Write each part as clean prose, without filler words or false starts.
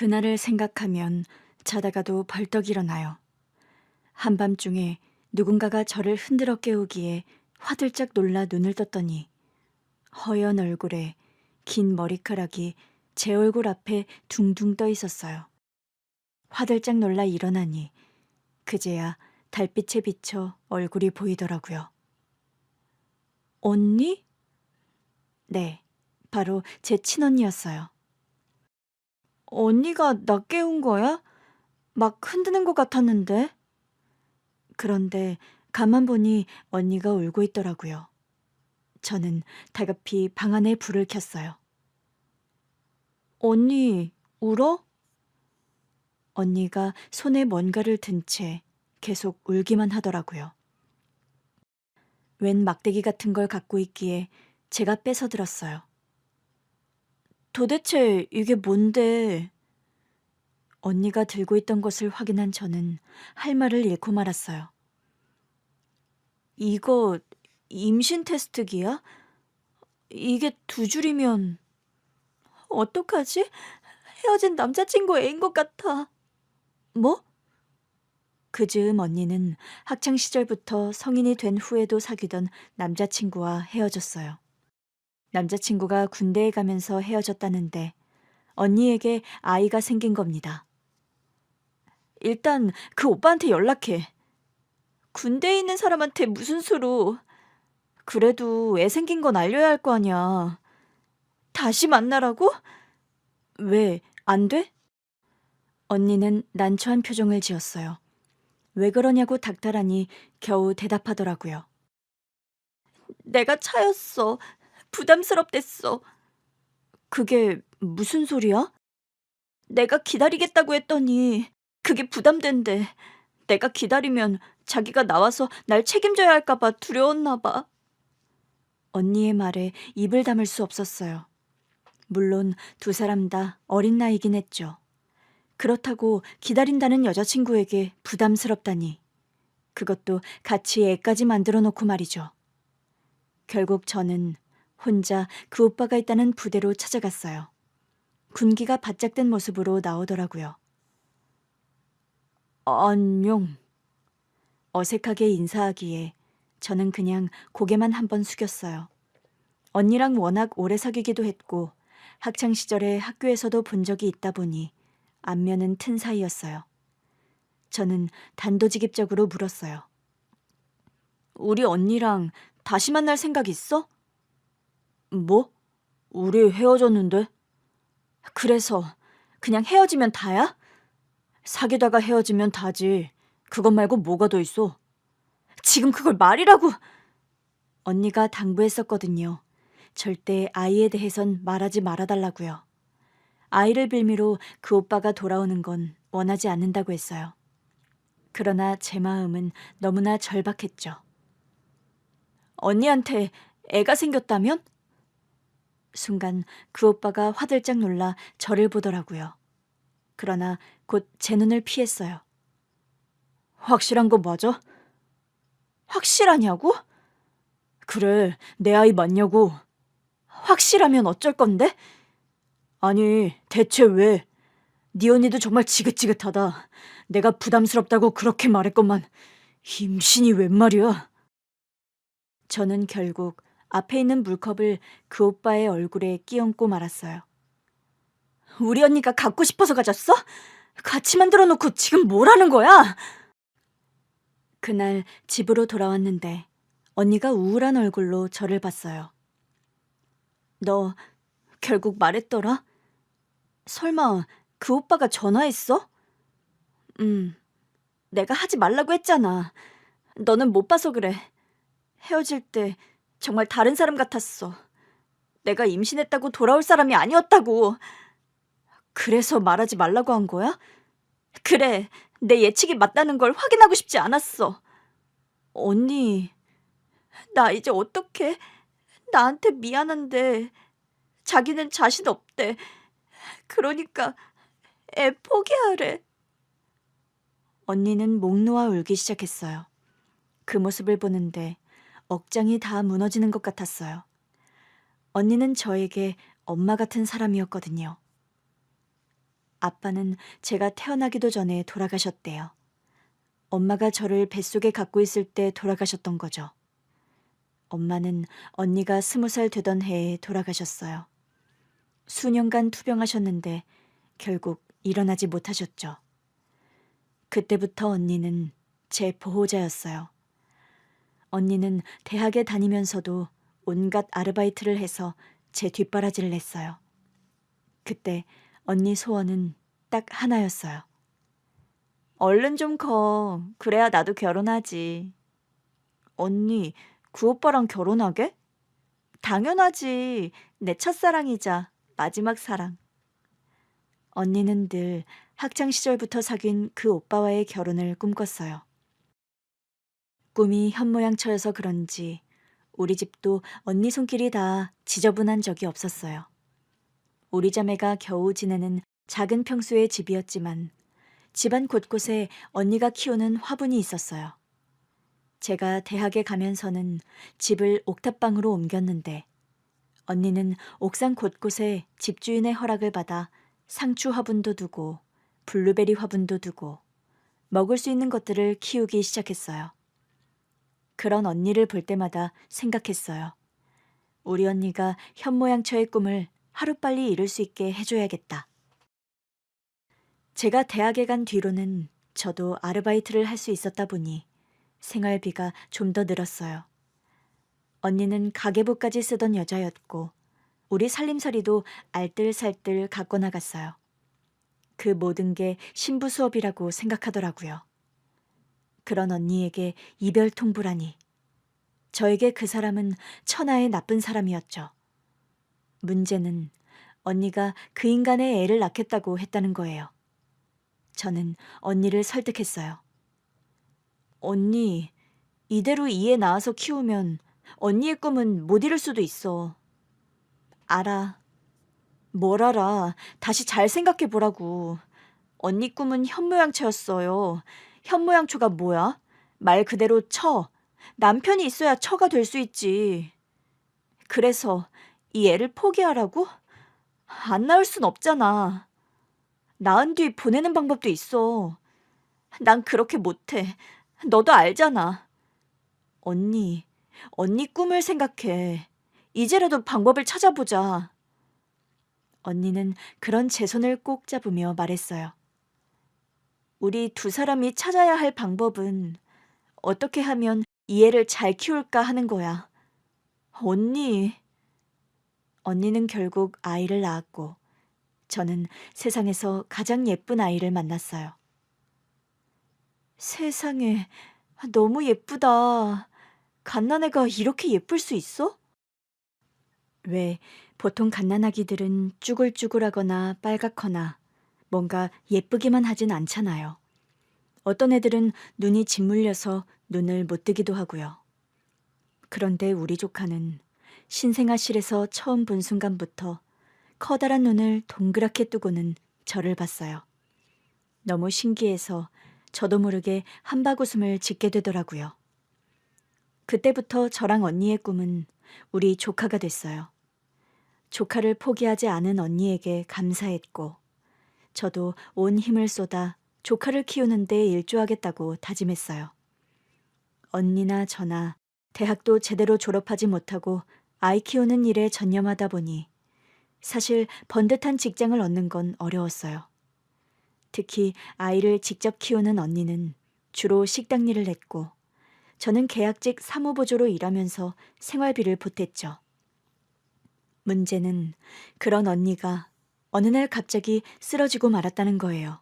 그날을 생각하면 자다가도 벌떡 일어나요. 한밤중에 누군가가 저를 흔들어 깨우기에 화들짝 놀라 눈을 떴더니 허연 얼굴에 긴 머리카락이 제 얼굴 앞에 둥둥 떠 있었어요. 화들짝 놀라 일어나니 그제야 달빛에 비쳐 얼굴이 보이더라고요. 언니? 네, 바로 제 친언니였어요. 언니가 나 깨운 거야? 막 흔드는 것 같았는데. 그런데 가만 보니 언니가 울고 있더라고요. 저는 다급히 방 안에 불을 켰어요. 언니, 울어? 언니가 손에 뭔가를 든 채 계속 울기만 하더라고요. 웬 막대기 같은 걸 갖고 있기에 제가 뺏어 들었어요. 도대체 이게 뭔데? 언니가 들고 있던 것을 확인한 저는 할 말을 잃고 말았어요. 이거 임신 테스트기야? 이게 두 줄이면 어떡하지? 헤어진 남자친구 애인 것 같아. 뭐? 그 즈음 언니는 학창 시절부터 성인이 된 후에도 사귀던 남자친구와 헤어졌어요. 남자친구가 군대에 가면서 헤어졌다는데 언니에게 아이가 생긴 겁니다. 일단 그 오빠한테 연락해. 군대에 있는 사람한테 무슨 수로. 그래도 애 생긴 건 알려야 할 거 아니야. 다시 만나라고? 왜, 안 돼? 언니는 난처한 표정을 지었어요. 왜 그러냐고 닥달하니 겨우 대답하더라고요. 내가 차였어. 부담스럽댔어. 그게 무슨 소리야? 내가 기다리겠다고 했더니 그게 부담된대. 내가 기다리면 자기가 나와서 날 책임져야 할까 봐 두려웠나 봐. 언니의 말에 입을 다물 수 없었어요. 물론 두 사람 다 어린 나이긴 했죠. 그렇다고 기다린다는 여자친구에게 부담스럽다니. 그것도 같이 애까지 만들어 놓고 말이죠. 결국 저는 혼자 그 오빠가 있다는 부대로 찾아갔어요. 군기가 바짝 든 모습으로 나오더라고요. 안녕. 어색하게 인사하기에 저는 그냥 고개만 한번 숙였어요. 언니랑 워낙 오래 사귀기도 했고 학창 시절에 학교에서도 본 적이 있다 보니 안면은 튼 사이였어요. 저는 단도직입적으로 물었어요. 우리 언니랑 다시 만날 생각 있어? 뭐? 우리 헤어졌는데? 그래서 그냥 헤어지면 다야? 사귀다가 헤어지면 다지. 그것 말고 뭐가 더 있어? 지금 그걸 말이라고! 언니가 당부했었거든요. 절대 아이에 대해선 말하지 말아달라고요. 아이를 빌미로 그 오빠가 돌아오는 건 원하지 않는다고 했어요. 그러나 제 마음은 너무나 절박했죠. 언니한테 애가 생겼다면? 순간 그 오빠가 화들짝 놀라 저를 보더라고요. 그러나 곧 제 눈을 피했어요. 확실한 거 맞아? 확실하냐고? 그래, 내 아이 맞냐고. 확실하면 어쩔 건데? 아니, 대체 왜? 네 언니도 정말 지긋지긋하다. 내가 부담스럽다고 그렇게 말했건만 임신이 웬 말이야? 저는 결국 앞에 있는 물컵을 그 오빠의 얼굴에 끼얹고 말았어요. 우리 언니가 갖고 싶어서 가졌어? 같이 만들어 놓고 지금 뭘 하는 거야? 그날 집으로 돌아왔는데 언니가 우울한 얼굴로 저를 봤어요. 너 결국 말했더라? 설마 그 오빠가 전화했어? 내가 하지 말라고 했잖아. 너는 못 봐서 그래. 헤어질 때 정말 다른 사람 같았어. 내가 임신했다고 돌아올 사람이 아니었다고. 그래서 말하지 말라고 한 거야? 그래, 내 예측이 맞다는 걸 확인하고 싶지 않았어. 언니, 나 이제 어떡해? 나한테 미안한데 자기는 자신 없대. 그러니까 애 포기하래. 언니는 목 놓아 울기 시작했어요. 그 모습을 보는데 억장이 다 무너지는 것 같았어요. 언니는 저에게 엄마 같은 사람이었거든요. 아빠는 제가 태어나기도 전에 돌아가셨대요. 엄마가 저를 뱃속에 갖고 있을 때 돌아가셨던 거죠. 엄마는 언니가 20살 되던 해에 돌아가셨어요. 수년간 투병하셨는데 결국 일어나지 못하셨죠. 그때부터 언니는 제 보호자였어요. 언니는 대학에 다니면서도 온갖 아르바이트를 해서 제 뒷바라지를 했어요. 그때 언니 소원은 딱 하나였어요. 얼른 좀 커. 그래야 나도 결혼하지. 언니, 그 오빠랑 결혼하게? 당연하지. 내 첫사랑이자 마지막 사랑. 언니는 늘 학창시절부터 사귄 그 오빠와의 결혼을 꿈꿨어요. 꿈이 현모양처여서 그런지 우리 집도 언니 손길이 다 지저분한 적이 없었어요. 우리 자매가 겨우 지내는 작은 평수의 집이었지만 집안 곳곳에 언니가 키우는 화분이 있었어요. 제가 대학에 가면서는 집을 옥탑방으로 옮겼는데 언니는 옥상 곳곳에 집주인의 허락을 받아 상추 화분도 두고 블루베리 화분도 두고 먹을 수 있는 것들을 키우기 시작했어요. 그런 언니를 볼 때마다 생각했어요. 우리 언니가 현모양처의 꿈을 하루빨리 이룰 수 있게 해줘야겠다. 제가 대학에 간 뒤로는 저도 아르바이트를 할 수 있었다 보니 생활비가 좀 더 늘었어요. 언니는 가계부까지 쓰던 여자였고 우리 살림살이도 알뜰살뜰 갖고 나갔어요. 그 모든 게 신부 수업이라고 생각하더라고요. 그런 언니에게 이별 통보라니. 저에게 그 사람은 천하의 나쁜 사람이었죠. 문제는 언니가 그 인간의 애를 낳겠다고 했다는 거예요. 저는 언니를 설득했어요. 언니, 이대로 이 애 낳아서 키우면 언니의 꿈은 못 이룰 수도 있어. 알아. 뭘 알아. 다시 잘 생각해 보라고. 언니 꿈은 현모양처였어요. 현모양처가 뭐야? 말 그대로 처. 남편이 있어야 처가 될 수 있지. 그래서 이 애를 포기하라고? 안 낳을 순 없잖아. 낳은 뒤 보내는 방법도 있어. 난 그렇게 못해. 너도 알잖아. 언니 꿈을 생각해. 이제라도 방법을 찾아보자. 언니는 그런 제 손을 꼭 잡으며 말했어요. 우리 두 사람이 찾아야 할 방법은 어떻게 하면 이 애를 잘 키울까 하는 거야. 언니는 결국 아이를 낳았고 저는 세상에서 가장 예쁜 아이를 만났어요. 세상에, 너무 예쁘다. 갓난애가 이렇게 예쁠 수 있어? 왜 보통 갓난아기들은 쭈글쭈글하거나 빨갛거나 뭔가 예쁘기만 하진 않잖아요. 어떤 애들은 눈이 짓물려서 눈을 못 뜨기도 하고요. 그런데 우리 조카는 신생아 실에서 처음 본 순간부터 커다란 눈을 동그랗게 뜨고는 저를 봤어요. 너무 신기해서 저도 모르게 한바구음을 짓게 되더라고요. 그때부터 저랑 언니의 꿈은 우리 조카가 됐어요. 조카를 포기하지 않은 언니에게 감사했고 저도 온 힘을 쏟아 조카를 키우는 데 일조하겠다고 다짐했어요. 언니나 저나 대학도 제대로 졸업하지 못하고 아이 키우는 일에 전념하다 보니 사실 번듯한 직장을 얻는 건 어려웠어요. 특히 아이를 직접 키우는 언니는 주로 식당 일을 했고 저는 계약직 사무보조로 일하면서 생활비를 보탰죠. 문제는 그런 언니가 어느 날 갑자기 쓰러지고 말았다는 거예요.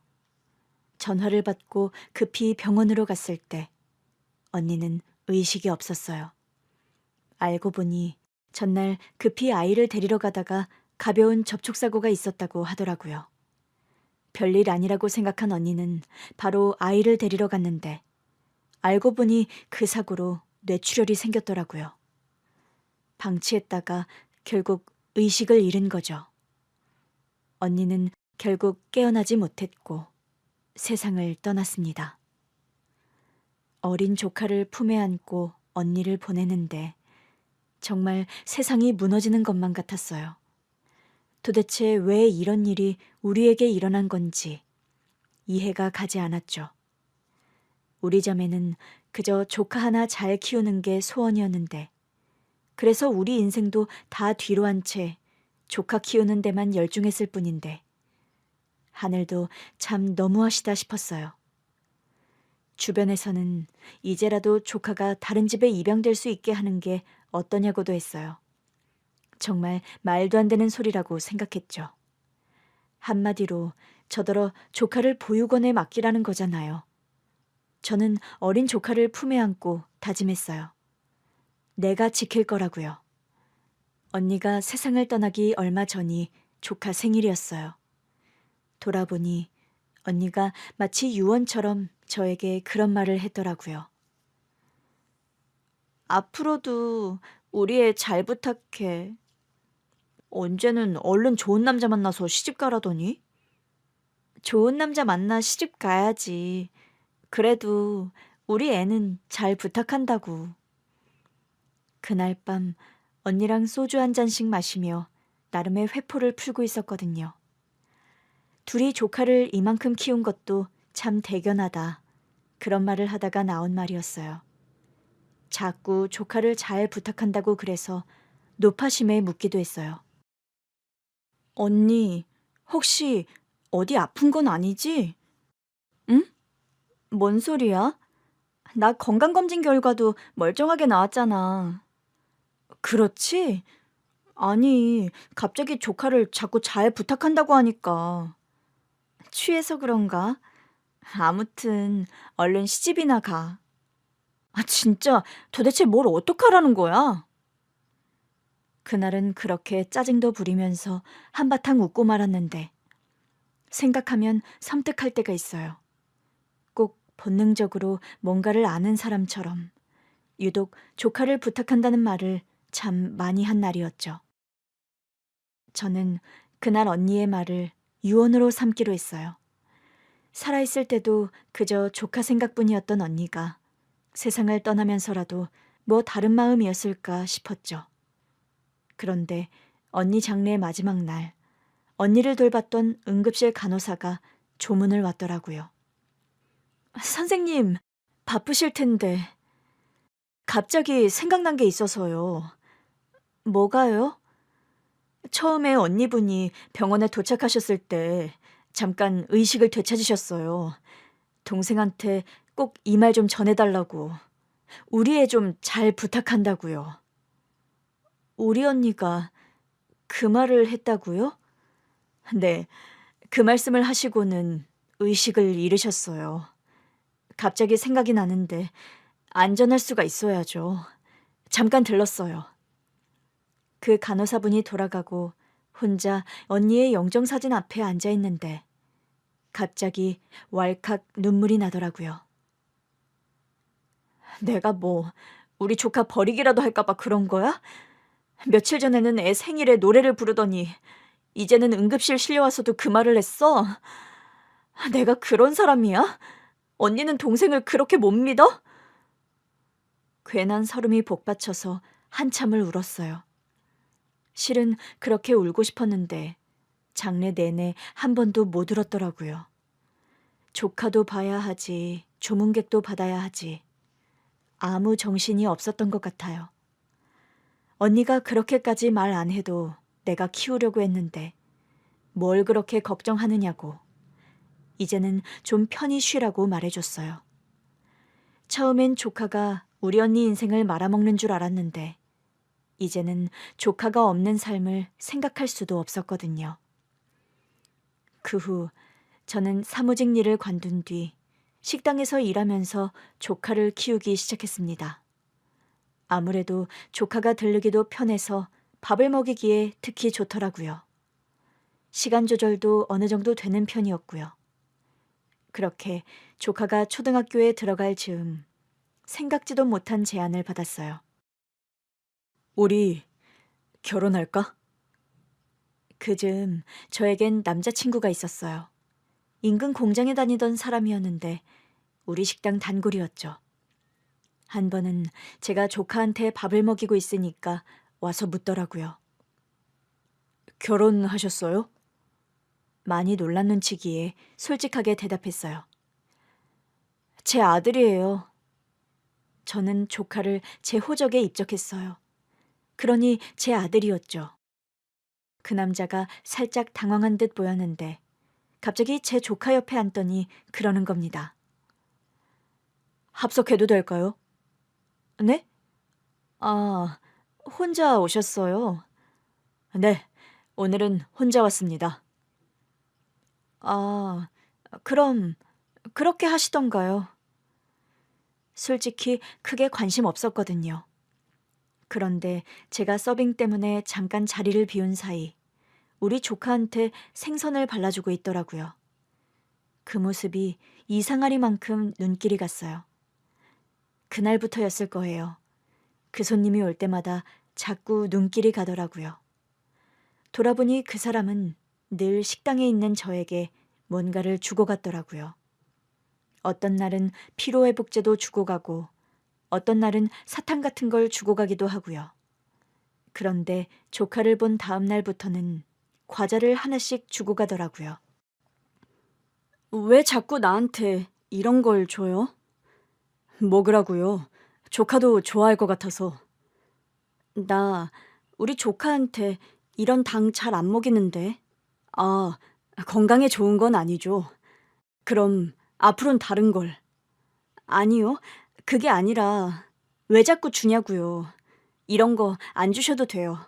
전화를 받고 급히 병원으로 갔을 때 언니는 의식이 없었어요. 알고 보니 전날 급히 아이를 데리러 가다가 가벼운 접촉사고가 있었다고 하더라고요. 별일 아니라고 생각한 언니는 바로 아이를 데리러 갔는데 알고 보니 그 사고로 뇌출혈이 생겼더라고요. 방치했다가 결국 의식을 잃은 거죠. 언니는 결국 깨어나지 못했고 세상을 떠났습니다. 어린 조카를 품에 안고 언니를 보내는데 정말 세상이 무너지는 것만 같았어요. 도대체 왜 이런 일이 우리에게 일어난 건지 이해가 가지 않았죠. 우리 자매는 그저 조카 하나 잘 키우는 게 소원이었는데, 그래서 우리 인생도 다 뒤로 한 채 조카 키우는 데만 열중했을 뿐인데, 하늘도 참 너무하시다 싶었어요. 주변에서는 이제라도 조카가 다른 집에 입양될 수 있게 하는 게 어떠냐고도 했어요. 정말 말도 안 되는 소리라고 생각했죠. 한마디로 저더러 조카를 보육원에 맡기라는 거잖아요. 저는 어린 조카를 품에 안고 다짐했어요. 내가 지킬 거라고요. 언니가 세상을 떠나기 얼마 전이 조카 생일이었어요. 돌아보니 언니가 마치 유언처럼 저에게 그런 말을 했더라고요. 앞으로도 우리 애 잘 부탁해. 언제는 얼른 좋은 남자 만나서 시집 가라더니? 좋은 남자 만나 시집 가야지. 그래도 우리 애는 잘 부탁한다고. 그날 밤 언니랑 소주 한 잔씩 마시며 나름의 회포를 풀고 있었거든요. 둘이 조카를 이만큼 키운 것도 참 대견하다. 그런 말을 하다가 나온 말이었어요. 자꾸 조카를 잘 부탁한다고 그래서 노파심에 묻기도 했어요. 언니, 혹시 어디 아픈 건 아니지? 응? 뭔 소리야? 나 건강검진 결과도 멀쩡하게 나왔잖아. 그렇지? 아니, 갑자기 조카를 자꾸 잘 부탁한다고 하니까. 취해서 그런가? 아무튼 얼른 시집이나 가. 아, 진짜 도대체 뭘 어떡하라는 거야? 그날은 그렇게 짜증도 부리면서 한바탕 웃고 말았는데, 생각하면 섬뜩할 때가 있어요. 꼭 본능적으로 뭔가를 아는 사람처럼 유독 조카를 부탁한다는 말을 참 많이 한 날이었죠. 저는 그날 언니의 말을 유언으로 삼기로 했어요. 살아있을 때도 그저 조카 생각뿐이었던 언니가 세상을 떠나면서라도 뭐 다른 마음이었을까 싶었죠. 그런데 언니 장례 마지막 날, 언니를 돌봤던 응급실 간호사가 조문을 왔더라고요. 선생님, 바쁘실 텐데. 갑자기 생각난 게 있어서요. 뭐가요? 처음에 언니분이 병원에 도착하셨을 때 잠깐 의식을 되찾으셨어요. 동생한테 꼭 이 말 좀 전해달라고. 우리 애 좀 잘 부탁한다고요. 우리 언니가 그 말을 했다고요? 네, 그 말씀을 하시고는 의식을 잃으셨어요. 갑자기 생각이 나는데 안전할 수가 있어야죠. 잠깐 들렀어요. 그 간호사분이 돌아가고 혼자 언니의 영정사진 앞에 앉아 있는데 갑자기 왈칵 눈물이 나더라고요. 내가 뭐 우리 조카 버리기라도 할까봐 그런 거야? 며칠 전에는 애 생일에 노래를 부르더니 이제는 응급실 실려와서도 그 말을 했어? 내가 그런 사람이야? 언니는 동생을 그렇게 못 믿어? 괜한 서름이 복받쳐서 한참을 울었어요. 실은 그렇게 울고 싶었는데 장례 내내 한 번도 못 울었더라고요. 조카도 봐야 하지, 조문객도 받아야 하지. 아무 정신이 없었던 것 같아요. 언니가 그렇게까지 말 안 해도 내가 키우려고 했는데 뭘 그렇게 걱정하느냐고. 이제는 좀 편히 쉬라고 말해줬어요. 처음엔 조카가 우리 언니 인생을 말아먹는 줄 알았는데 이제는 조카가 없는 삶을 생각할 수도 없었거든요. 그 후 저는 사무직 일을 관둔 뒤 식당에서 일하면서 조카를 키우기 시작했습니다. 아무래도 조카가 들르기도 편해서 밥을 먹이기에 특히 좋더라고요. 시간 조절도 어느 정도 되는 편이었고요. 그렇게 조카가 초등학교에 들어갈 즈음 생각지도 못한 제안을 받았어요. 우리 결혼할까? 그즈음 저에겐 남자친구가 있었어요. 인근 공장에 다니던 사람이었는데 우리 식당 단골이었죠. 한 번은 제가 조카한테 밥을 먹이고 있으니까 와서 묻더라고요. 결혼하셨어요? 많이 놀란 눈치기에 솔직하게 대답했어요. 제 아들이에요. 저는 조카를 제 호적에 입적했어요. 그러니 제 아들이었죠. 그 남자가 살짝 당황한 듯 보였는데 갑자기 제 조카 옆에 앉더니 그러는 겁니다. 합석해도 될까요? 네? 아, 혼자 오셨어요? 네, 오늘은 혼자 왔습니다. 아, 그럼 그렇게 하시던가요? 솔직히 크게 관심 없었거든요. 그런데 제가 서빙 때문에 잠깐 자리를 비운 사이 우리 조카한테 생선을 발라주고 있더라고요. 그 모습이 이상하리만큼 눈길이 갔어요. 그날부터였을 거예요. 그 손님이 올 때마다 자꾸 눈길이 가더라고요. 돌아보니 그 사람은 늘 식당에 있는 저에게 뭔가를 주고 갔더라고요. 어떤 날은 피로회복제도 주고 가고 어떤 날은 사탕 같은 걸 주고 가기도 하고요. 그런데 조카를 본 다음 날부터는 과자를 하나씩 주고 가더라고요. 왜 자꾸 나한테 이런 걸 줘요? 먹으라고요. 조카도 좋아할 것 같아서. 나 우리 조카한테 이런 당 잘 안 먹이는데. 아, 건강에 좋은 건 아니죠. 그럼 앞으론 다른 걸. 아니요. 그게 아니라 왜 자꾸 주냐고요. 이런 거 안 주셔도 돼요.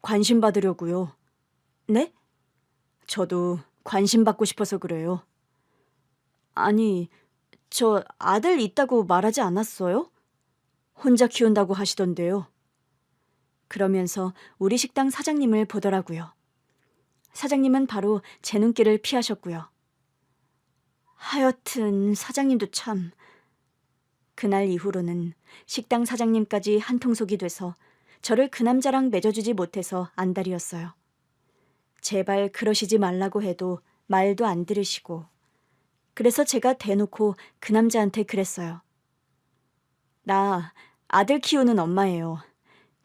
관심 받으려고요. 네? 저도 관심 받고 싶어서 그래요. 아니, 저 아들 있다고 말하지 않았어요? 혼자 키운다고 하시던데요. 그러면서 우리 식당 사장님을 보더라고요. 사장님은 바로 제 눈길을 피하셨고요. 하여튼 사장님도 참. 그날 이후로는 식당 사장님까지 한통속이 돼서 저를 그 남자랑 맺어주지 못해서 안달이었어요. 제발 그러시지 말라고 해도 말도 안 들으시고. 그래서 제가 대놓고 그 남자한테 그랬어요. 나 아들 키우는 엄마예요.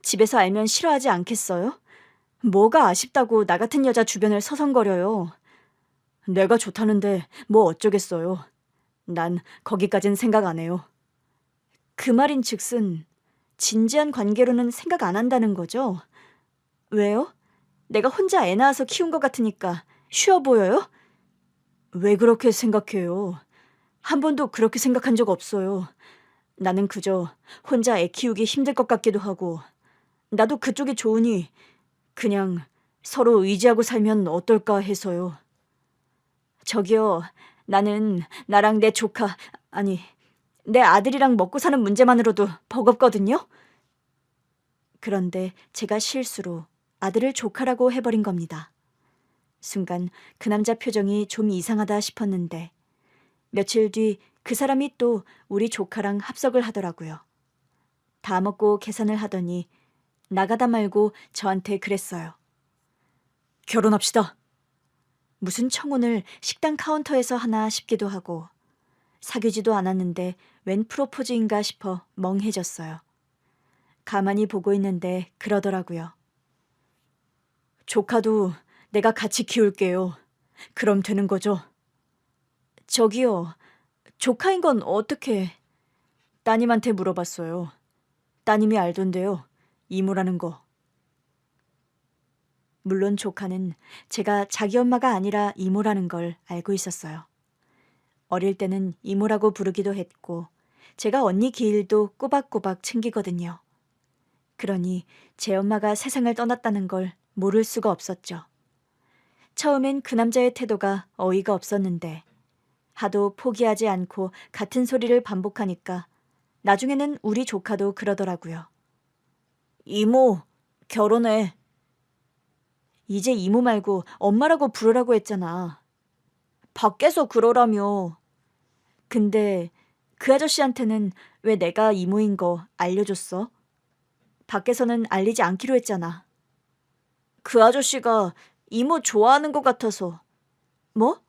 집에서 알면 싫어하지 않겠어요? 뭐가 아쉽다고 나 같은 여자 주변을 서성거려요. 내가 좋다는데 뭐 어쩌겠어요. 난 거기까진 생각 안 해요. 그 말인 즉슨 진지한 관계로는 생각 안 한다는 거죠? 왜요? 내가 혼자 애 낳아서 키운 것 같으니까 쉬워 보여요? 왜 그렇게 생각해요? 한 번도 그렇게 생각한 적 없어요. 나는 그저 혼자 애 키우기 힘들 것 같기도 하고 나도 그쪽이 좋으니 그냥 서로 의지하고 살면 어떨까 해서요. 저기요, 나는 나랑 내 조카, 아니, 내 아들이랑 먹고 사는 문제만으로도 버겁거든요? 그런데 제가 실수로 아들을 조카라고 해버린 겁니다. 순간 그 남자 표정이 좀 이상하다 싶었는데 며칠 뒤 그 사람이 또 우리 조카랑 합석을 하더라고요. 다 먹고 계산을 하더니 나가다 말고 저한테 그랬어요. 결혼합시다. 무슨 청혼을 식당 카운터에서 하나 싶기도 하고 사귀지도 않았는데 웬 프로포즈인가 싶어 멍해졌어요. 가만히 보고 있는데 그러더라고요. 조카도 내가 같이 키울게요. 그럼 되는 거죠? 저기요, 조카인 건 어떻게... 따님한테 물어봤어요. 따님이 알던데요. 이모라는 거. 물론 조카는 제가 자기 엄마가 아니라 이모라는 걸 알고 있었어요. 어릴 때는 이모라고 부르기도 했고 제가 언니 기일도 꼬박꼬박 챙기거든요. 그러니 제 엄마가 세상을 떠났다는 걸 모를 수가 없었죠. 처음엔 그 남자의 태도가 어이가 없었는데 하도 포기하지 않고 같은 소리를 반복하니까 나중에는 우리 조카도 그러더라고요. 이모, 결혼해. 이제 이모 말고 엄마라고 부르라고 했잖아. 밖에서 그러라며. 근데 그 아저씨한테는 왜 내가 이모인 거 알려줬어? 밖에서는 알리지 않기로 했잖아. 그 아저씨가 이모 좋아하는 것 같아서. 뭐?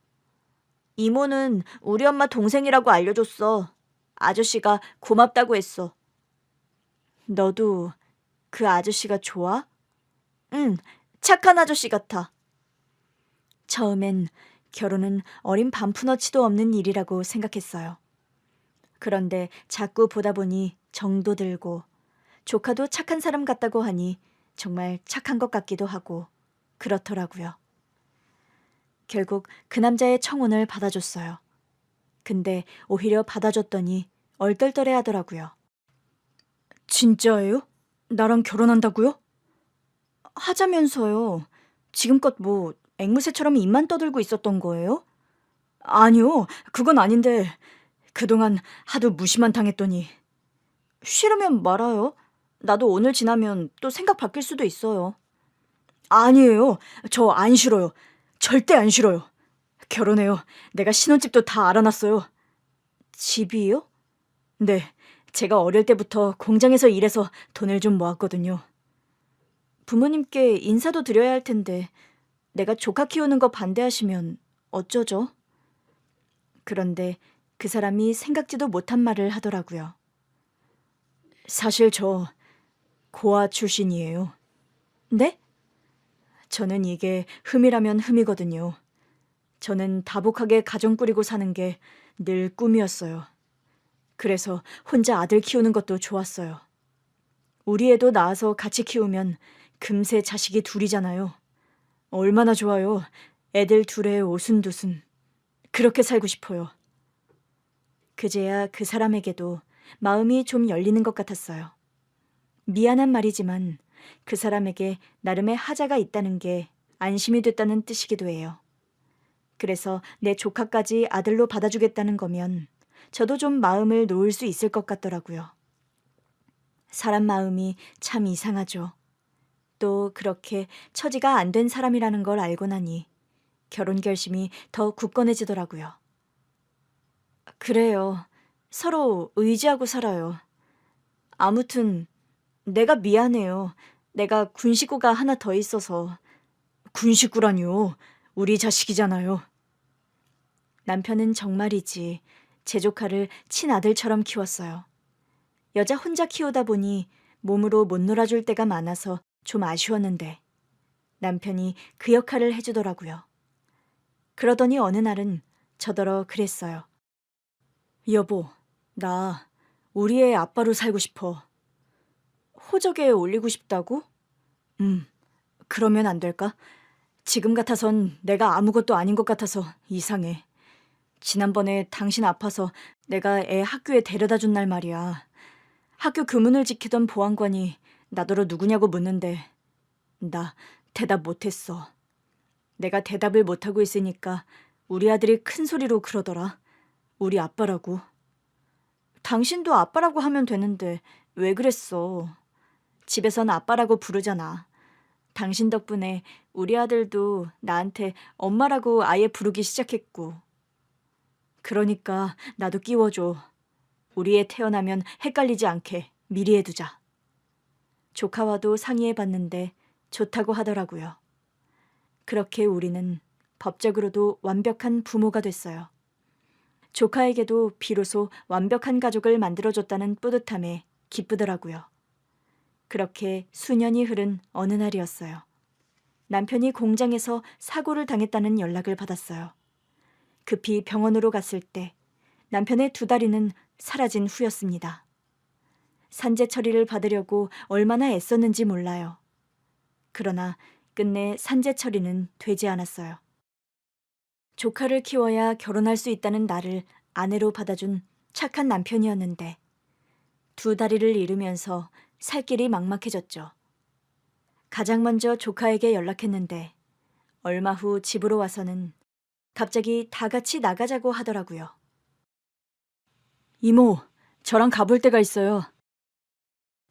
이모는 우리 엄마 동생이라고 알려줬어. 아저씨가 고맙다고 했어. 너도 그 아저씨가 좋아? 응, 착한 아저씨 같아. 처음엔 결혼은 어린 반푼어치도 없는 일이라고 생각했어요. 그런데 자꾸 보다 보니 정도 들고 조카도 착한 사람 같다고 하니 정말 착한 것 같기도 하고 그렇더라고요. 결국 그 남자의 청혼을 받아줬어요. 근데 오히려 받아줬더니 얼떨떨해 하더라고요. 진짜예요? 나랑 결혼한다고요? 하자면서요. 지금껏 뭐 앵무새처럼 입만 떠들고 있었던 거예요? 아니요, 그건 아닌데 그동안 하도 무시만 당했더니. 싫으면 말아요. 나도 오늘 지나면 또 생각 바뀔 수도 있어요. 아니에요. 저 안 싫어요. 절대 안 싫어요. 결혼해요. 내가 신혼집도 다 알아놨어요. 집이요? 네. 제가 어릴 때부터 공장에서 일해서 돈을 좀 모았거든요. 부모님께 인사도 드려야 할 텐데 내가 조카 키우는 거 반대하시면 어쩌죠? 그런데 그 사람이 생각지도 못한 말을 하더라고요. 사실 저 고아 출신이에요. 네? 저는 이게 흠이라면 흠이거든요. 저는 다복하게 가정 꾸리고 사는 게 늘 꿈이었어요. 그래서 혼자 아들 키우는 것도 좋았어요. 우리 애도 낳아서 같이 키우면 금세 자식이 둘이잖아요. 얼마나 좋아요. 애들 둘에 오순도순. 그렇게 살고 싶어요. 그제야 그 사람에게도 마음이 좀 열리는 것 같았어요. 미안한 말이지만 그 사람에게 나름의 하자가 있다는 게 안심이 됐다는 뜻이기도 해요. 그래서 내 조카까지 아들로 받아주겠다는 거면 저도 좀 마음을 놓을 수 있을 것 같더라고요. 사람 마음이 참 이상하죠. 또 그렇게 처지가 안 된 사람이라는 걸 알고 나니 결혼 결심이 더 굳건해지더라고요. 그래요. 서로 의지하고 살아요. 아무튼 내가 미안해요. 내가 군식구가 하나 더 있어서. 군식구라니요. 우리 자식이잖아요. 남편은 정말이지 제 조카를 친아들처럼 키웠어요. 여자 혼자 키우다 보니 몸으로 못 놀아줄 때가 많아서 좀 아쉬웠는데 남편이 그 역할을 해주더라고요. 그러더니 어느 날은 저더러 그랬어요. 여보, 나 우리 애 아빠로 살고 싶어. 호적에 올리고 싶다고? 그러면 안 될까? 지금 같아선 내가 아무것도 아닌 것 같아서 이상해. 지난번에 당신 아파서 내가 애 학교에 데려다 준 날 말이야. 학교 교문을 지키던 보안관이 나더러 누구냐고 묻는데 나 대답 못했어. 내가 대답을 못하고 있으니까 우리 아들이 큰 소리로 그러더라. 우리 아빠라고. 당신도 아빠라고 하면 되는데 왜 그랬어? 집에선 아빠라고 부르잖아. 당신 덕분에 우리 아들도 나한테 엄마라고 아예 부르기 시작했고. 그러니까 나도 끼워줘. 우리 애 태어나면 헷갈리지 않게 미리 해두자. 조카와도 상의해봤는데 좋다고 하더라고요. 그렇게 우리는 법적으로도 완벽한 부모가 됐어요. 조카에게도 비로소 완벽한 가족을 만들어줬다는 뿌듯함에 기쁘더라고요. 그렇게 수년이 흐른 어느 날이었어요. 남편이 공장에서 사고를 당했다는 연락을 받았어요. 급히 병원으로 갔을 때 남편의 두 다리는 사라진 후였습니다. 산재 처리를 받으려고 얼마나 애썼는지 몰라요. 그러나 끝내 산재 처리는 되지 않았어요. 조카를 키워야 결혼할 수 있다는 나를 아내로 받아준 착한 남편이었는데 두 다리를 잃으면서 살 길이 막막해졌죠. 가장 먼저 조카에게 연락했는데 얼마 후 집으로 와서는 갑자기 다 같이 나가자고 하더라고요. 이모, 저랑 가볼 데가 있어요.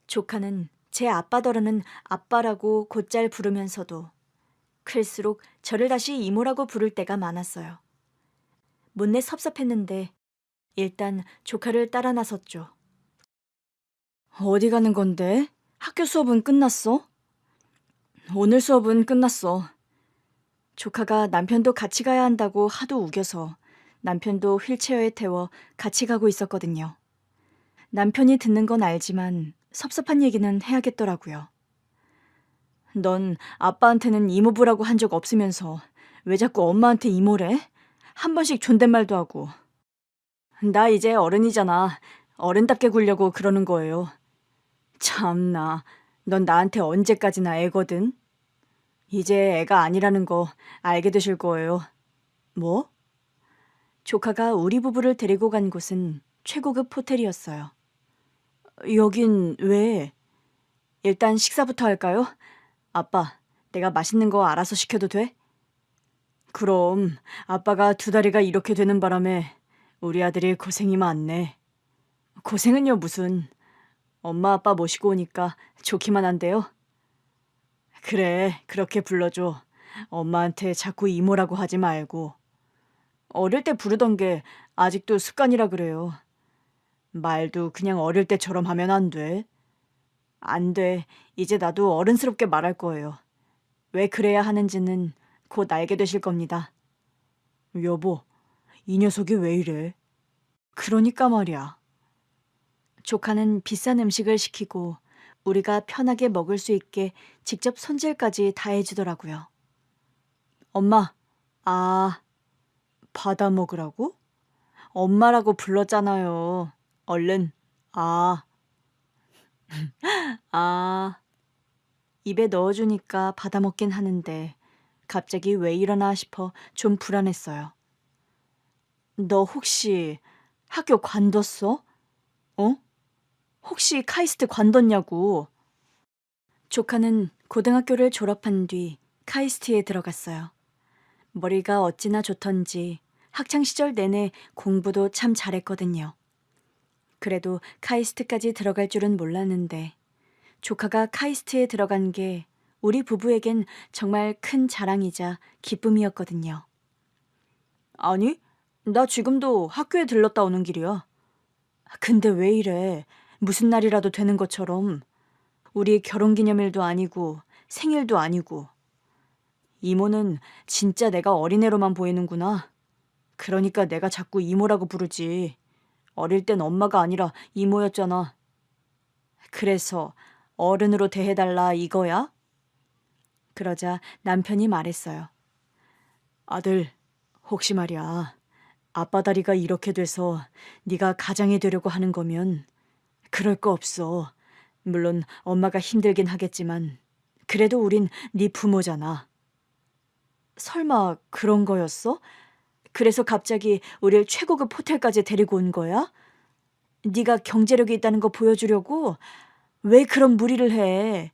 조카는 제 아빠더러는 아빠라고 곧잘 부르면서도 클수록 저를 다시 이모라고 부를 때가 많았어요. 못내 섭섭했는데 일단 조카를 따라 나섰죠. 어디 가는 건데? 학교 수업은 끝났어? 오늘 수업은 끝났어. 조카가 남편도 같이 가야 한다고 하도 우겨서 남편도 휠체어에 태워 같이 가고 있었거든요. 남편이 듣는 건 알지만 섭섭한 얘기는 해야겠더라고요. 넌 아빠한테는 이모부라고 한 적 없으면서 왜 자꾸 엄마한테 이모래? 한 번씩 존댓말도 하고. 나 이제 어른이잖아. 어른답게 굴려고 그러는 거예요. 참나, 넌 나한테 언제까지나 애거든? 이제 애가 아니라는 거 알게 되실 거예요. 뭐? 조카가 우리 부부를 데리고 간 곳은 최고급 호텔이었어요. 여긴 왜? 일단 식사부터 할까요? 아빠, 내가 맛있는 거 알아서 시켜도 돼? 그럼 아빠가 두 다리가 이렇게 되는 바람에 우리 아들이 고생이 많네. 고생은요 무슨. 엄마 아빠 모시고 오니까 좋기만 한데요. 그래, 그렇게 불러줘. 엄마한테 자꾸 이모라고 하지 말고. 어릴 때 부르던 게 아직도 습관이라 그래요. 말도 그냥 어릴 때처럼 하면 안 돼. 안 돼. 이제 나도 어른스럽게 말할 거예요. 왜 그래야 하는지는 곧 알게 되실 겁니다. 여보, 이 녀석이 왜 이래? 그러니까 말이야. 조카는 비싼 음식을 시키고 우리가 편하게 먹을 수 있게 직접 손질까지 다 해주더라고요. 엄마, 아, 받아 먹으라고? 엄마라고 불렀잖아요. 얼른, 아, 아. 입에 넣어주니까 받아 먹긴 하는데 갑자기 왜 이러나 싶어 좀 불안했어요. 너 혹시 학교 관뒀어? 어? 혹시 카이스트 관뒀냐고. 조카는 고등학교를 졸업한 뒤 카이스트에 들어갔어요. 머리가 어찌나 좋던지 학창시절 내내 공부도 참 잘했거든요. 그래도 카이스트까지 들어갈 줄은 몰랐는데 조카가 카이스트에 들어간 게 우리 부부에겐 정말 큰 자랑이자 기쁨이었거든요. 아니, 나 지금도 학교에 들렀다 오는 길이야. 근데 왜 이래? 무슨 날이라도 되는 것처럼. 우리 결혼기념일도 아니고 생일도 아니고. 이모는 진짜 내가 어린애로만 보이는구나. 그러니까 내가 자꾸 이모라고 부르지. 어릴 땐 엄마가 아니라 이모였잖아. 그래서 어른으로 대해달라 이거야? 그러자 남편이 말했어요. 아들, 혹시 말이야. 아빠 다리가 이렇게 돼서 네가 가장이 되려고 하는 거면 그럴 거 없어. 물론 엄마가 힘들긴 하겠지만 그래도 우린 네 부모잖아. 설마 그런 거였어? 그래서 갑자기 우릴 최고급 호텔까지 데리고 온 거야? 네가 경제력이 있다는 거 보여주려고? 왜 그런 무리를 해?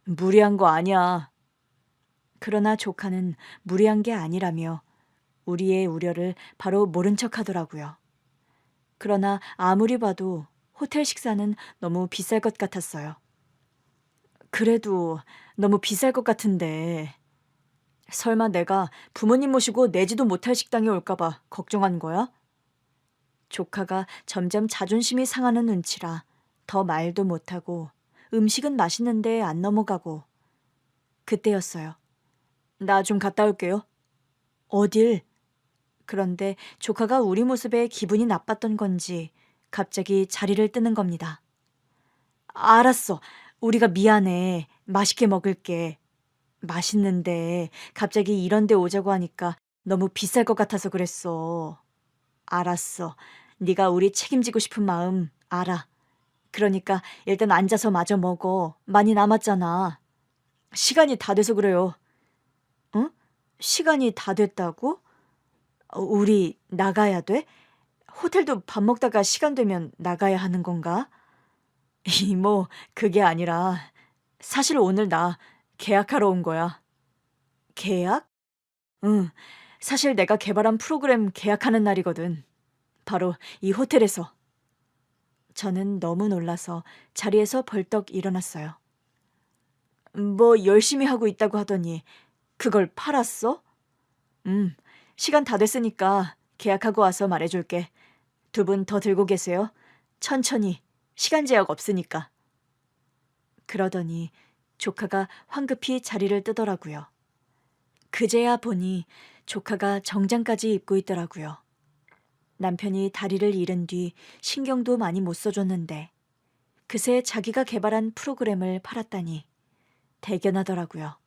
무리한 거 아니야. 그러나 조카는 무리한 게 아니라며 우리의 우려를 바로 모른 척 하더라고요. 그러나 아무리 봐도 호텔 식사는 너무 비쌀 것 같았어요. 그래도 너무 비쌀 것 같은데. 설마 내가 부모님 모시고 내지도 못할 식당에 올까봐 걱정한 거야? 조카가 점점 자존심이 상하는 눈치라 더 말도 못하고 음식은 맛있는데 안 넘어가고. 그때였어요. 나 좀 갔다 올게요. 어딜? 그런데 조카가 우리 모습에 기분이 나빴던 건지 갑자기 자리를 뜨는 겁니다. 알았어. 우리가 미안해. 맛있게 먹을게. 맛있는데 갑자기 이런 데 오자고 하니까 너무 비쌀 것 같아서 그랬어. 알았어. 네가 우리 책임지고 싶은 마음 알아. 그러니까 일단 앉아서 마저 먹어. 많이 남았잖아. 시간이 다 돼서 그래요. 응? 시간이 다 됐다고? 우리 나가야 돼? 호텔도 밥 먹다가 시간 되면 나가야 하는 건가? 이모, 그게 아니라 사실 오늘 나 계약하러 온 거야. 계약? 응. 사실 내가 개발한 프로그램 계약하는 날이거든. 바로 이 호텔에서. 저는 너무 놀라서 자리에서 벌떡 일어났어요. 뭐 열심히 하고 있다고 하더니 그걸 팔았어? 시간 다 됐으니까 계약하고 와서 말해줄게. 두 분 더 들고 계세요. 천천히. 시간 제약 없으니까. 그러더니 조카가 황급히 자리를 뜨더라고요. 그제야 보니 조카가 정장까지 입고 있더라고요. 남편이 다리를 잃은 뒤 신경도 많이 못 써줬는데 그새 자기가 개발한 프로그램을 팔았다니 대견하더라고요.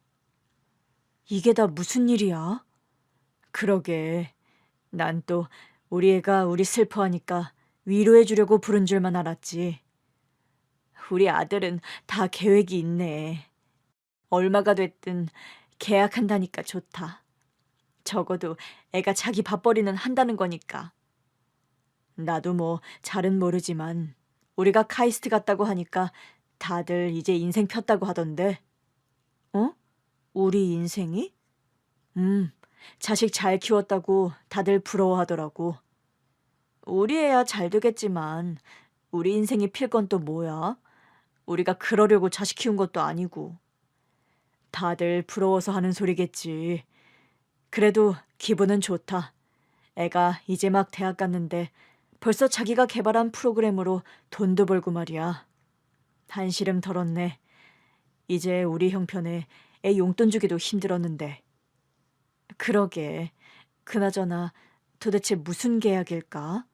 이게 다 무슨 일이야? 그러게. 난 또 우리 애가 우리 슬퍼하니까 위로해 주려고 부른 줄만 알았지. 우리 아들은 다 계획이 있네. 얼마가 됐든 계약한다니까 좋다. 적어도 애가 자기 밥벌이는 한다는 거니까. 나도 뭐 잘은 모르지만 우리가 카이스트 갔다고 하니까 다들 이제 인생 폈다고 하던데. 어? 우리 인생이? 음, 자식 잘 키웠다고 다들 부러워하더라고. 우리 애야 잘 되겠지만 우리 인생이 필 건 또 뭐야? 우리가 그러려고 자식 키운 것도 아니고. 다들 부러워서 하는 소리겠지. 그래도 기분은 좋다. 애가 이제 막 대학 갔는데 벌써 자기가 개발한 프로그램으로 돈도 벌고 말이야. 한시름 덜었네. 이제 우리 형편에 애 용돈 주기도 힘들었는데. 그러게. 그나저나 도대체 무슨 계약일까?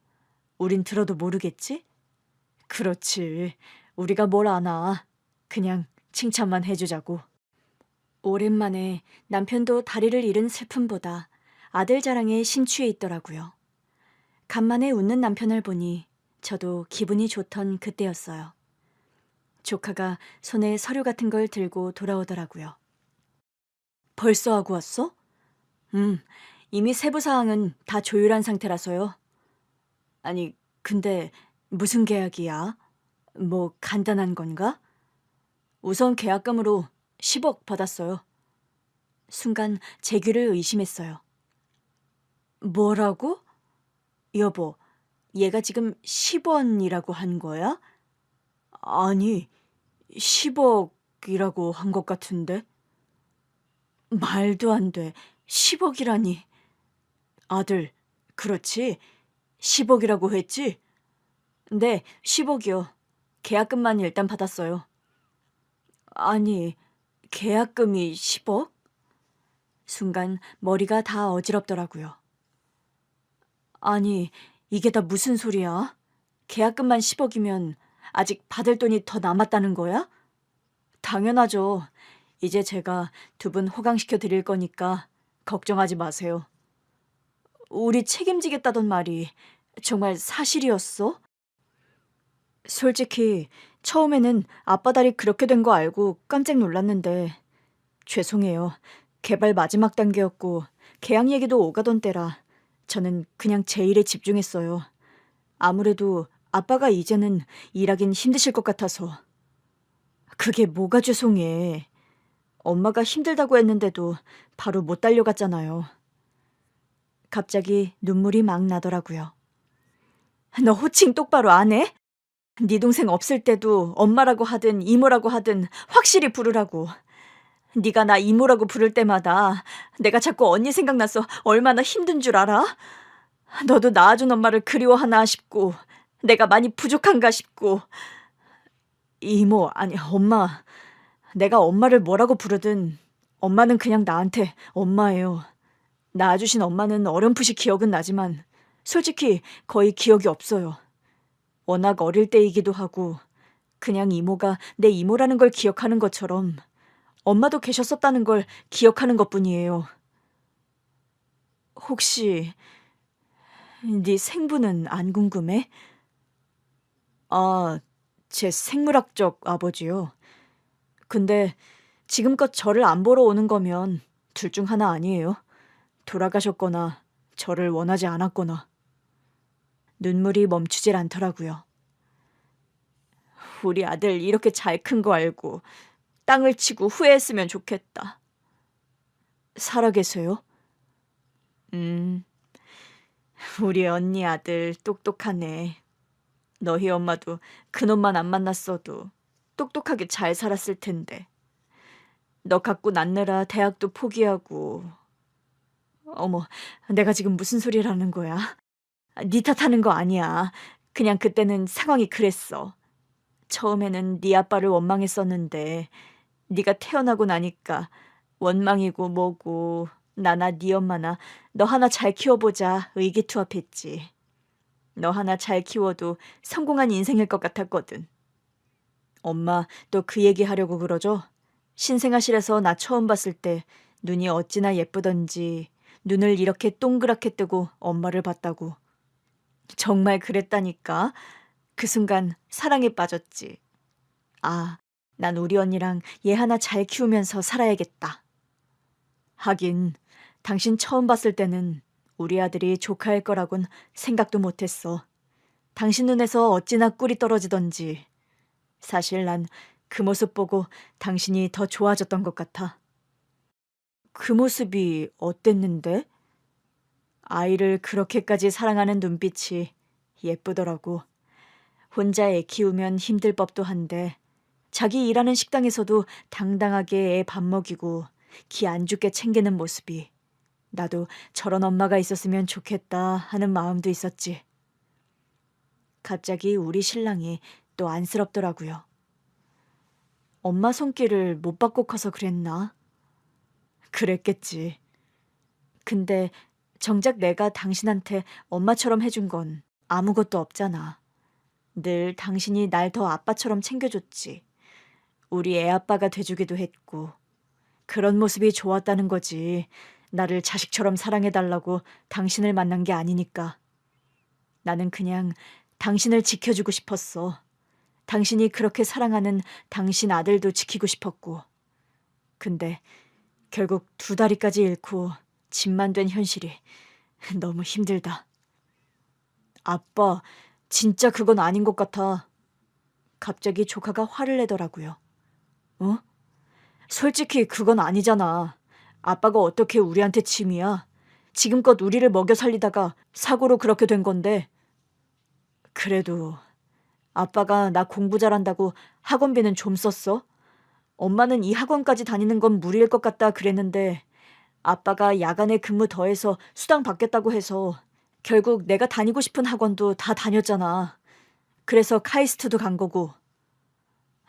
우린 들어도 모르겠지? 그렇지. 우리가 뭘 아나. 그냥 칭찬만 해주자고. 오랜만에 남편도 다리를 잃은 슬픔보다 아들 자랑에 심취해 있더라고요. 간만에 웃는 남편을 보니 저도 기분이 좋던 그때였어요. 조카가 손에 서류 같은 걸 들고 돌아오더라고요. 벌써 하고 왔어? 이미 세부 사항은 다 조율한 상태라서요. 아니, 근데 무슨 계약이야? 뭐 간단한 건가? 우선 계약금으로 10억 받았어요. 순간 제 귀를 의심했어요. 뭐라고? 여보, 얘가 지금 10원이라고 한 거야? 아니, 10억이라고 한 것 같은데? 말도 안 돼. 10억이라니. 아들, 그렇지? 10억이라고 했지? 네, 10억이요. 계약금만 일단 받았어요. 아니, 계약금이 10억? 순간 머리가 다 어지럽더라고요. 아니, 이게 다 무슨 소리야? 계약금만 10억이면 아직 받을 돈이 더 남았다는 거야? 당연하죠. 이제 제가 두 분 호강시켜 드릴 거니까 걱정하지 마세요. 우리 책임지겠다던 말이 정말 사실이었어? 솔직히 처음에는 아빠 달이 그렇게 된 거 알고 깜짝 놀랐는데 죄송해요. 개발 마지막 단계였고 계약 얘기도 오가던 때라 저는 그냥 제 일에 집중했어요. 아무래도 아빠가 이제는 일하긴 힘드실 것 같아서. 그게 뭐가 죄송해. 엄마가 힘들다고 했는데도 바로 못 달려갔잖아요. 갑자기 눈물이 막 나더라고요. 너 호칭 똑바로 안 해? 네 동생 없을 때도 엄마라고 하든 이모라고 하든 확실히 부르라고. 네가 나 이모라고 부를 때마다 내가 자꾸 언니 생각나서 얼마나 힘든 줄 알아? 너도 낳아준 엄마를 그리워하나 싶고 내가 많이 부족한가 싶고. 이모, 아니 엄마. 내가 엄마를 뭐라고 부르든 엄마는 그냥 나한테 엄마예요. 낳아주신 엄마는 어렴풋이 기억은 나지만 솔직히 거의 기억이 없어요. 워낙 어릴 때이기도 하고 그냥 이모가 내 이모라는 걸 기억하는 것처럼 엄마도 계셨었다는 걸 기억하는 것뿐이에요. 혹시 네 생부는 안 궁금해? 아, 제 생물학적 아버지요. 근데 지금껏 저를 안 보러 오는 거면 둘 중 하나 아니에요. 돌아가셨거나 저를 원하지 않았거나. 눈물이 멈추질 않더라고요. 우리 아들 이렇게 잘 큰 거 알고 땅을 치고 후회했으면 좋겠다. 살아계세요? 우리 언니 아들 똑똑하네. 너희 엄마도 그놈만 안 만났어도 똑똑하게 잘 살았을 텐데. 너 갖고 낳느라 대학도 포기하고. 어머, 내가 지금 무슨 소리를 하는 거야? 네 탓하는 거 아니야. 그냥 그때는 상황이 그랬어. 처음에는 네 아빠를 원망했었는데 네가 태어나고 나니까 원망이고 뭐고 나나 네 엄마나 너 하나 잘 키워보자 의기투합했지. 너 하나 잘 키워도 성공한 인생일 것 같았거든. 엄마 또 그 얘기 하려고 그러죠? 신생아실에서 나 처음 봤을 때 눈이 어찌나 예쁘던지 눈을 이렇게 동그랗게 뜨고 엄마를 봤다고. 정말 그랬다니까. 그 순간 사랑에 빠졌지. 아, 난 우리 언니랑 얘 하나 잘 키우면서 살아야겠다. 하긴 당신 처음 봤을 때는 우리 아들이 조카일 거라곤 생각도 못했어. 당신 눈에서 어찌나 꿀이 떨어지던지. 사실 난 그 모습 보고 당신이 더 좋아졌던 것 같아. 그 모습이 어땠는데? 아이를 그렇게까지 사랑하는 눈빛이 예쁘더라고. 혼자 애 키우면 힘들 법도 한데 자기 일하는 식당에서도 당당하게 애 밥 먹이고 기 안 죽게 챙기는 모습이 나도 저런 엄마가 있었으면 좋겠다 하는 마음도 있었지. 갑자기 우리 신랑이 또 안쓰럽더라고요. 엄마 손길을 못 받고 커서 그랬나? 그랬겠지. 근데 정작 내가 당신한테 엄마처럼 해준 건 아무것도 없잖아. 늘 당신이 날 더 아빠처럼 챙겨줬지. 우리 애 아빠가 돼주기도 했고. 그런 모습이 좋았다는 거지. 나를 자식처럼 사랑해달라고 당신을 만난 게 아니니까. 나는 그냥 당신을 지켜주고 싶었어. 당신이 그렇게 사랑하는 당신 아들도 지키고 싶었고. 근데 결국 2다리까지 잃고 집만 된 현실이 너무 힘들다. 아빠, 진짜 그건 아닌 것 같아. 갑자기 조카가 화를 내더라고요. 어? 솔직히 그건 아니잖아. 아빠가 어떻게 우리한테 침이야? 지금껏 우리를 먹여 살리다가 사고로 그렇게 된 건데. 그래도 아빠가 나 공부 잘한다고 학원비는 좀 썼어? 엄마는 이 학원까지 다니는 건 무리일 것 같다 그랬는데 아빠가 야간에 근무 더해서 수당 받겠다고 해서 결국 내가 다니고 싶은 학원도 다 다녔잖아. 그래서 카이스트도 간 거고.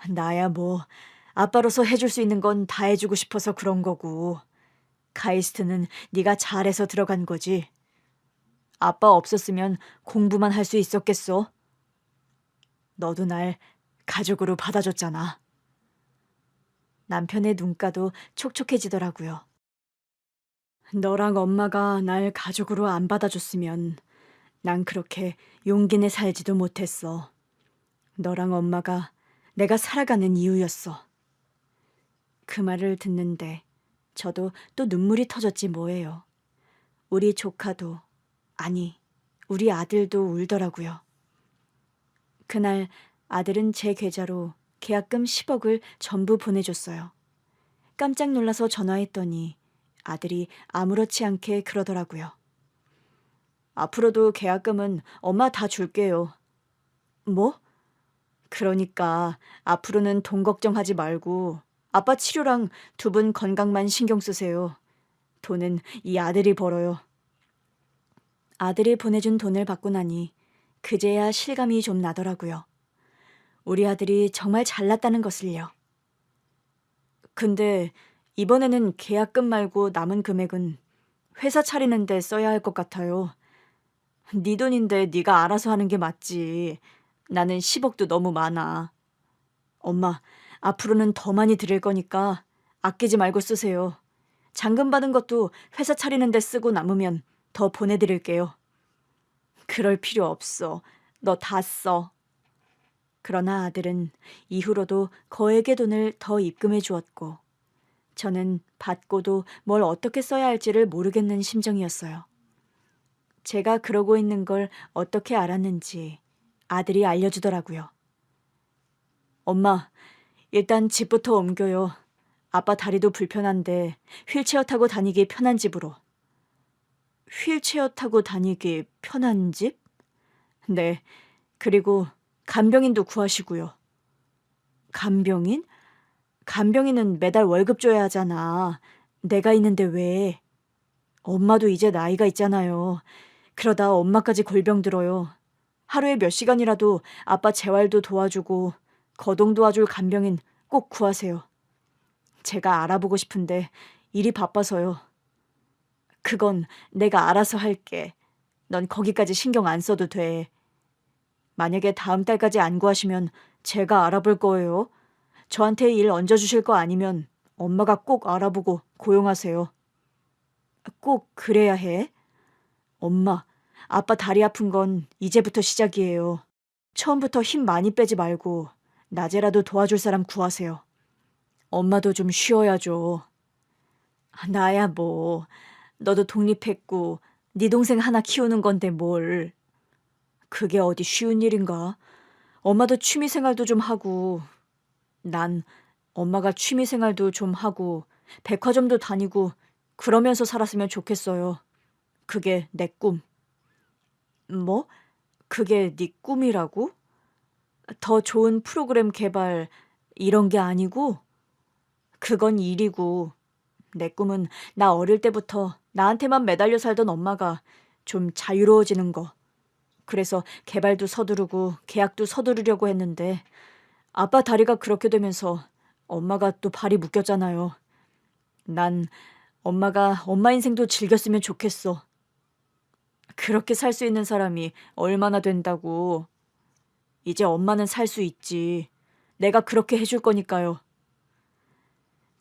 나야 뭐 아빠로서 해줄 수 있는 건 다 해주고 싶어서 그런 거고. 카이스트는 네가 잘해서 들어간 거지. 아빠 없었으면 공부만 할 수 있었겠어? 너도 날 가족으로 받아줬잖아. 남편의 눈가도 촉촉해지더라고요. 너랑 엄마가 날 가족으로 안 받아줬으면 난 그렇게 용기 내 살지도 못했어. 너랑 엄마가 내가 살아가는 이유였어. 그 말을 듣는데 저도 또 눈물이 터졌지 뭐예요. 우리 조카도, 아니, 우리 아들도 울더라고요. 그날 아들은 제 계좌로 계약금 10억을 전부 보내줬어요. 깜짝 놀라서 전화했더니 아들이 아무렇지 않게 그러더라고요. 앞으로도 계약금은 엄마 다 줄게요. 뭐? 그러니까 앞으로는 돈 걱정하지 말고 아빠 치료랑 2분 건강만 신경 쓰세요. 돈은 이 아들이 벌어요. 아들이 보내준 돈을 받고 나니 그제야 실감이 좀 나더라고요. 우리 아들이 정말 잘났다는 것을요. 근데 이번에는 계약금 말고 남은 금액은 회사 차리는 데 써야 할 것 같아요. 네 돈인데 네가 알아서 하는 게 맞지. 나는 10억도 너무 많아. 엄마, 앞으로는 더 많이 드릴 거니까 아끼지 말고 쓰세요. 잔금 받은 것도 회사 차리는 데 쓰고 남으면 더 보내드릴게요. 그럴 필요 없어. 너 다 써. 그러나 아들은 이후로도 거액의 돈을 더 입금해 주었고 저는 받고도 뭘 어떻게 써야 할지를 모르겠는 심정이었어요. 제가 그러고 있는 걸 어떻게 알았는지 아들이 알려주더라고요. 엄마, 일단 집부터 옮겨요. 아빠 다리도 불편한데 휠체어 타고 다니기 편한 집으로. 휠체어 타고 다니기 편한 집? 네, 그리고 간병인도 구하시고요. 간병인? 간병인은 매달 월급 줘야 하잖아. 내가 있는데 왜? 엄마도 이제 나이가 있잖아요. 그러다 엄마까지 골병 들어요. 하루에 몇 시간이라도 아빠 재활도 도와주고 거동 도와줄 간병인 꼭 구하세요. 제가 알아보고 싶은데 일이 바빠서요. 그건 내가 알아서 할게. 넌 거기까지 신경 안 써도 돼. 만약에 다음 달까지 안 구하시면 제가 알아볼 거예요. 저한테 일 얹어주실 거 아니면 엄마가 꼭 알아보고 고용하세요. 꼭 그래야 해? 엄마, 아빠 다리 아픈 건 이제부터 시작이에요. 처음부터 힘 많이 빼지 말고 낮에라도 도와줄 사람 구하세요. 엄마도 좀 쉬어야죠. 나야 뭐, 너도 독립했고 네 동생 하나 키우는 건데 뭘. 그게 어디 쉬운 일인가? 엄마도 취미생활도 좀 하고, 난 엄마가 취미생활도 좀 하고 백화점도 다니고 그러면서 살았으면 좋겠어요. 그게 내 꿈. 뭐? 그게 네 꿈이라고? 더 좋은 프로그램 개발 이런 게 아니고? 그건 일이고 내 꿈은 나 어릴 때부터 나한테만 매달려 살던 엄마가 좀 자유로워지는 거. 그래서 개발도 서두르고 계약도 서두르려고 했는데 아빠 다리가 그렇게 되면서 엄마가 또 발이 묶였잖아요. 난 엄마가 엄마 인생도 즐겼으면 좋겠어. 그렇게 살 수 있는 사람이 얼마나 된다고. 이제 엄마는 살 수 있지. 내가 그렇게 해줄 거니까요.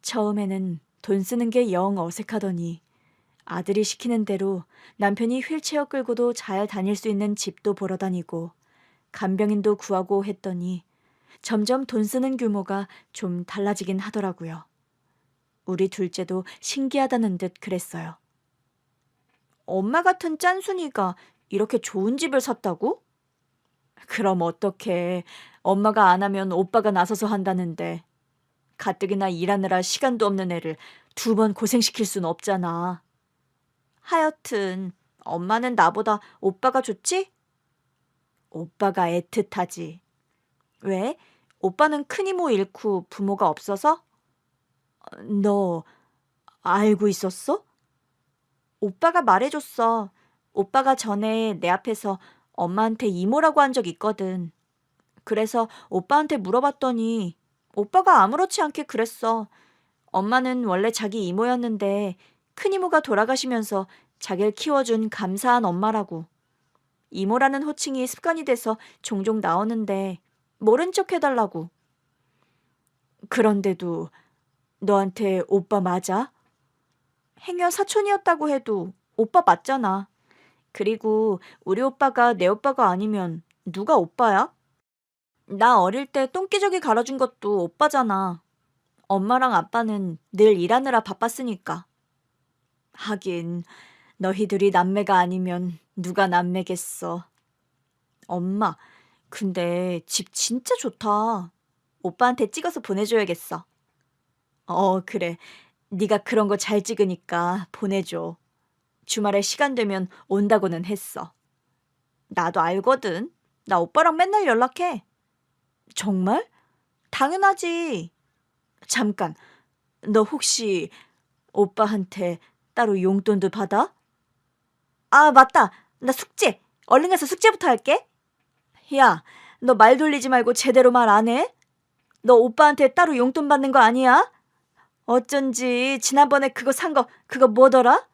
처음에는 돈 쓰는 게 영 어색하더니 아들이 시키는 대로 남편이 휠체어 끌고도 잘 다닐 수 있는 집도 보러 다니고 간병인도 구하고 했더니 점점 돈 쓰는 규모가 좀 달라지긴 하더라고요. 우리 둘째도 신기하다는 듯 그랬어요. 엄마 같은 짠순이가 이렇게 좋은 집을 샀다고? 그럼 어떡해. 엄마가 안 하면 오빠가 나서서 한다는데. 가뜩이나 일하느라 시간도 없는 애를 2번 고생시킬 순 없잖아. 하여튼 엄마는 나보다 오빠가 좋지? 오빠가 애틋하지. 왜? 오빠는 큰 이모 잃고 부모가 없어서? 너 알고 있었어? 오빠가 말해줬어. 오빠가 전에 내 앞에서 엄마한테 이모라고 한 적 있거든. 그래서 오빠한테 물어봤더니 오빠가 아무렇지 않게 그랬어. 엄마는 원래 자기 이모였는데 큰 이모가 돌아가시면서 자기를 키워준 감사한 엄마라고. 이모라는 호칭이 습관이 돼서 종종 나오는데 모른 척 해달라고. 그런데도 너한테 오빠 맞아? 행여 사촌이었다고 해도 오빠 맞잖아. 그리고 우리 오빠가 내 오빠가 아니면 누가 오빠야? 나 어릴 때 똥기저귀 갈아준 것도 오빠잖아. 엄마랑 아빠는 늘 일하느라 바빴으니까. 하긴 너희들이 남매가 아니면 누가 남매겠어. 엄마, 근데 집 진짜 좋다. 오빠한테 찍어서 보내줘야겠어. 그래. 네가 그런 거 잘 찍으니까 보내줘. 주말에 시간 되면 온다고는 했어. 나도 알거든. 나 오빠랑 맨날 연락해. 정말? 당연하지. 잠깐, 너 혹시 오빠한테 따로 용돈도 받아? 아, 맞다. 나 숙제. 얼른 가서 숙제부터 할게. 야, 너 말 돌리지 말고 제대로 말 안 해? 너 오빠한테 따로 용돈 받는 거 아니야? 어쩐지 지난번에 그거 산 거 그거 뭐더라?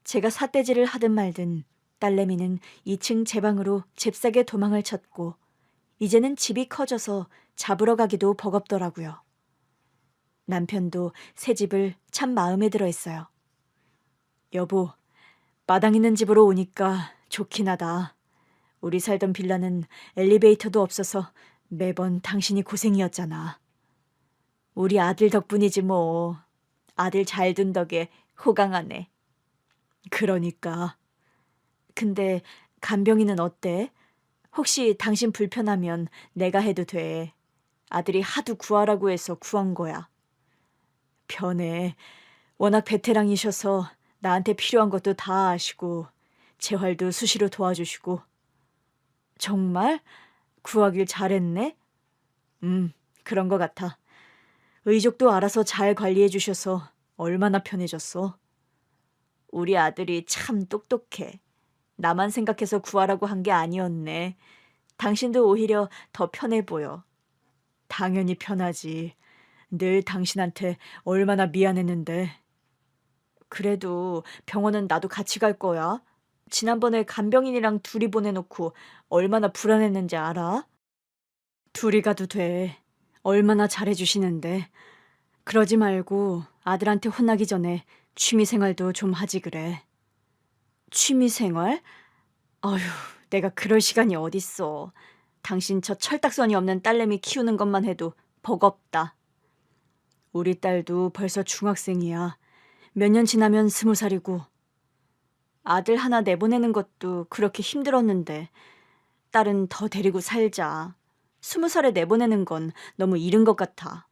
제가 삿대질을 하든 말든 딸내미는 2층 제 방으로 잽싸게 도망을 쳤고 이제는 집이 커져서 잡으러 가기도 버겁더라고요. 남편도 새 집을 참 마음에 들어 했어요. 여보, 마당 있는 집으로 오니까 좋긴 하다. 우리 살던 빌라는 엘리베이터도 없어서 매번 당신이 고생이었잖아. 우리 아들 덕분이지 뭐. 아들 잘 둔 덕에 호강하네. 그러니까. 근데 간병이는 어때? 혹시 당신 불편하면 내가 해도 돼. 아들이 하도 구하라고 해서 구한 거야. 편해. 워낙 베테랑이셔서 나한테 필요한 것도 다 아시고 재활도 수시로 도와주시고. 정말? 구하길 잘했네? 그런 것 같아. 의족도 알아서 잘 관리해 주셔서 얼마나 편해졌어. 우리 아들이 참 똑똑해. 나만 생각해서 구하라고 한 게 아니었네. 당신도 오히려 더 편해 보여. 당연히 편하지. 늘 당신한테 얼마나 미안했는데. 그래도 병원은 나도 같이 갈 거야. 지난번에 간병인이랑 둘이 보내놓고 얼마나 불안했는지 알아? 둘이 가도 돼. 얼마나 잘해주시는데. 그러지 말고 아들한테 혼나기 전에 취미생활도 좀 하지 그래. 취미생활? 어휴, 내가 그럴 시간이 어딨어. 당신 저 철딱서니 없는 딸내미 키우는 것만 해도 버겁다. 우리 딸도 벌써 중학생이야. 몇 년 지나면 20살이고. 아들 하나 내보내는 것도 그렇게 힘들었는데 딸은 더 데리고 살자. 20살에 내보내는 건 너무 이른 것 같아.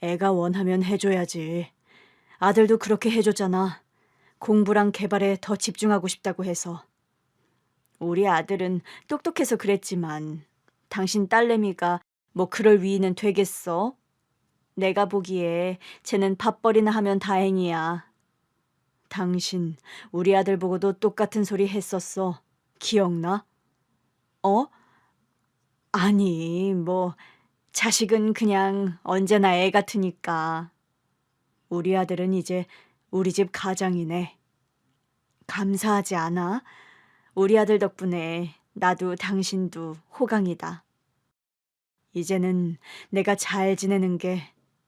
애가 원하면 해줘야지. 아들도 그렇게 해줬잖아. 공부랑 개발에 더 집중하고 싶다고 해서. 우리 아들은 똑똑해서 그랬지만 당신 딸내미가 뭐 그럴 위인은 되겠어? 내가 보기에 쟤는 밥벌이나 하면 다행이야. 당신 우리 아들 보고도 똑같은 소리 했었어. 기억나? 어? 아니, 뭐 자식은 그냥 언제나 애 같으니까. 우리 아들은 이제 우리 집 가장이네. 감사하지 않아? 우리 아들 덕분에 나도 당신도 호강이다. 이제는 내가 잘 지내는 게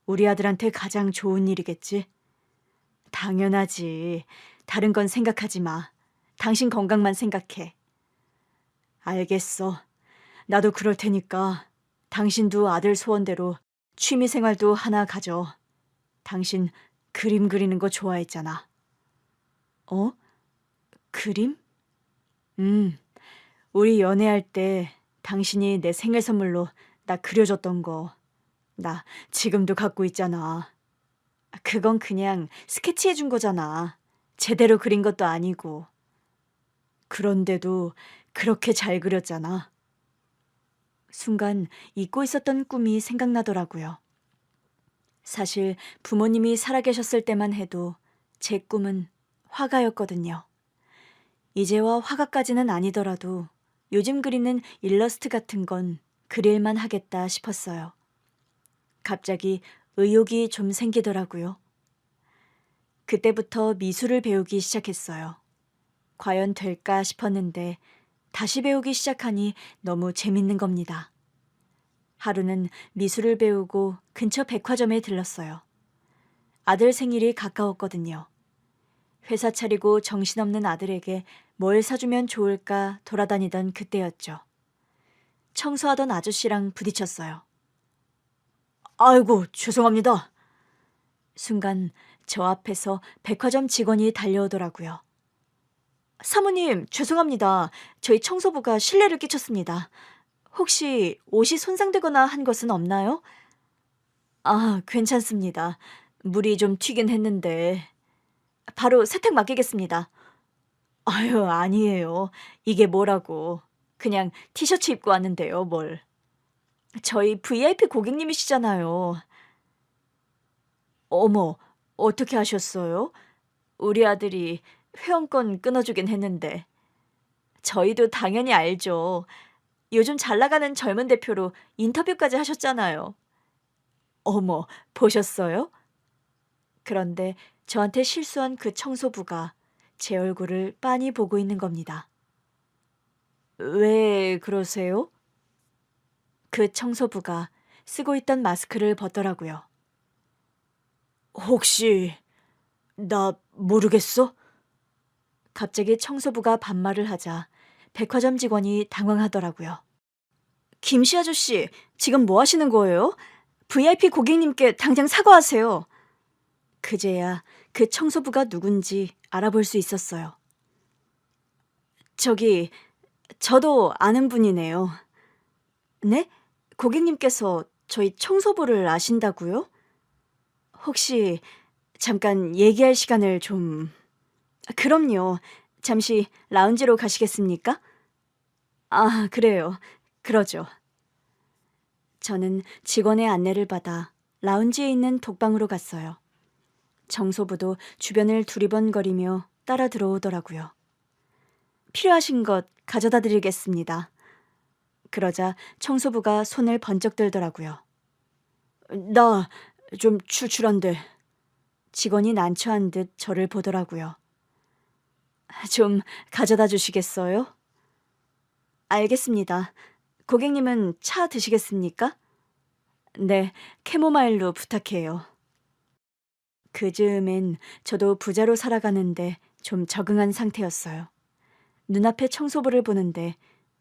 우리 아들한테 가장 좋은 일이겠지? 당연하지. 다른 건 생각하지 마. 당신 건강만 생각해. 알겠어. 나도 그럴 테니까 당신도 아들 소원대로 취미 생활도 하나 가져. 당신 그림 그리는 거 좋아했잖아. 어? 그림? 우리 연애할 때 당신이 내 생일 선물로 나 그려줬던 거. 나 지금도 갖고 있잖아. 그건 그냥 스케치해준 거잖아. 제대로 그린 것도 아니고. 그런데도 그렇게 잘 그렸잖아. 순간 잊고 있었던 꿈이 생각나더라고요. 사실 부모님이 살아계셨을 때만 해도 제 꿈은 화가였거든요. 이제와 화가까지는 아니더라도 요즘 그리는 일러스트 같은 건 그릴만 하겠다 싶었어요. 갑자기 의욕이 좀 생기더라고요. 그때부터 미술을 배우기 시작했어요. 과연 될까 싶었는데 다시 배우기 시작하니 너무 재밌는 겁니다. 하루는 미술을 배우고 근처 백화점에 들렀어요. 아들 생일이 가까웠거든요. 회사 차리고 정신없는 아들에게 뭘 사주면 좋을까 돌아다니던 그때였죠. 청소하던 아저씨랑 부딪혔어요. 아이고, 죄송합니다. 순간 저 앞에서 백화점 직원이 달려오더라고요. 사모님, 죄송합니다. 저희 청소부가 실례를 끼쳤습니다. 혹시 옷이 손상되거나 한 것은 없나요? 아, 괜찮습니다. 물이 좀 튀긴 했는데. 바로 세탁 맡기겠습니다. 아유, 아니에요. 이게 뭐라고. 그냥 티셔츠 입고 왔는데요, 뭘. 저희 VIP 고객님이시잖아요. 어머, 어떻게 하셨어요? 우리 아들이 회원권 끊어주긴 했는데. 저희도 당연히 알죠. 요즘 잘 나가는 젊은 대표로 인터뷰까지 하셨잖아요. 어머, 보셨어요? 그런데 저한테 실수한 그 청소부가 제 얼굴을 빤히 보고 있는 겁니다. 왜 그러세요? 그 청소부가 쓰고 있던 마스크를 벗더라고요. 혹시 나 모르겠어? 갑자기 청소부가 반말을 하자 백화점 직원이 당황하더라고요. 김씨 아저씨, 지금 뭐 하시는 거예요? VIP 고객님께 당장 사과하세요. 그제야 그 청소부가 누군지 알아볼 수 있었어요. 저기, 저도 아는 분이네요. 네? 고객님께서 저희 청소부를 아신다고요? 혹시 잠깐 얘기할 시간을 좀... 그럼요. 잠시 라운지로 가시겠습니까? 아, 그래요. 그러죠. 저는 직원의 안내를 받아 라운지에 있는 독방으로 갔어요. 청소부도 주변을 두리번거리며 따라 들어오더라고요. 필요하신 것 가져다 드리겠습니다. 그러자 청소부가 손을 번쩍 들더라고요. 나 좀 출출한데. 직원이 난처한 듯 저를 보더라고요. 좀 가져다 주시겠어요? 알겠습니다. 고객님은 차 드시겠습니까? 네, 캐모마일로 부탁해요. 그 즈음엔 저도 부자로 살아가는데 좀 적응한 상태였어요. 눈앞에 청소부를 보는데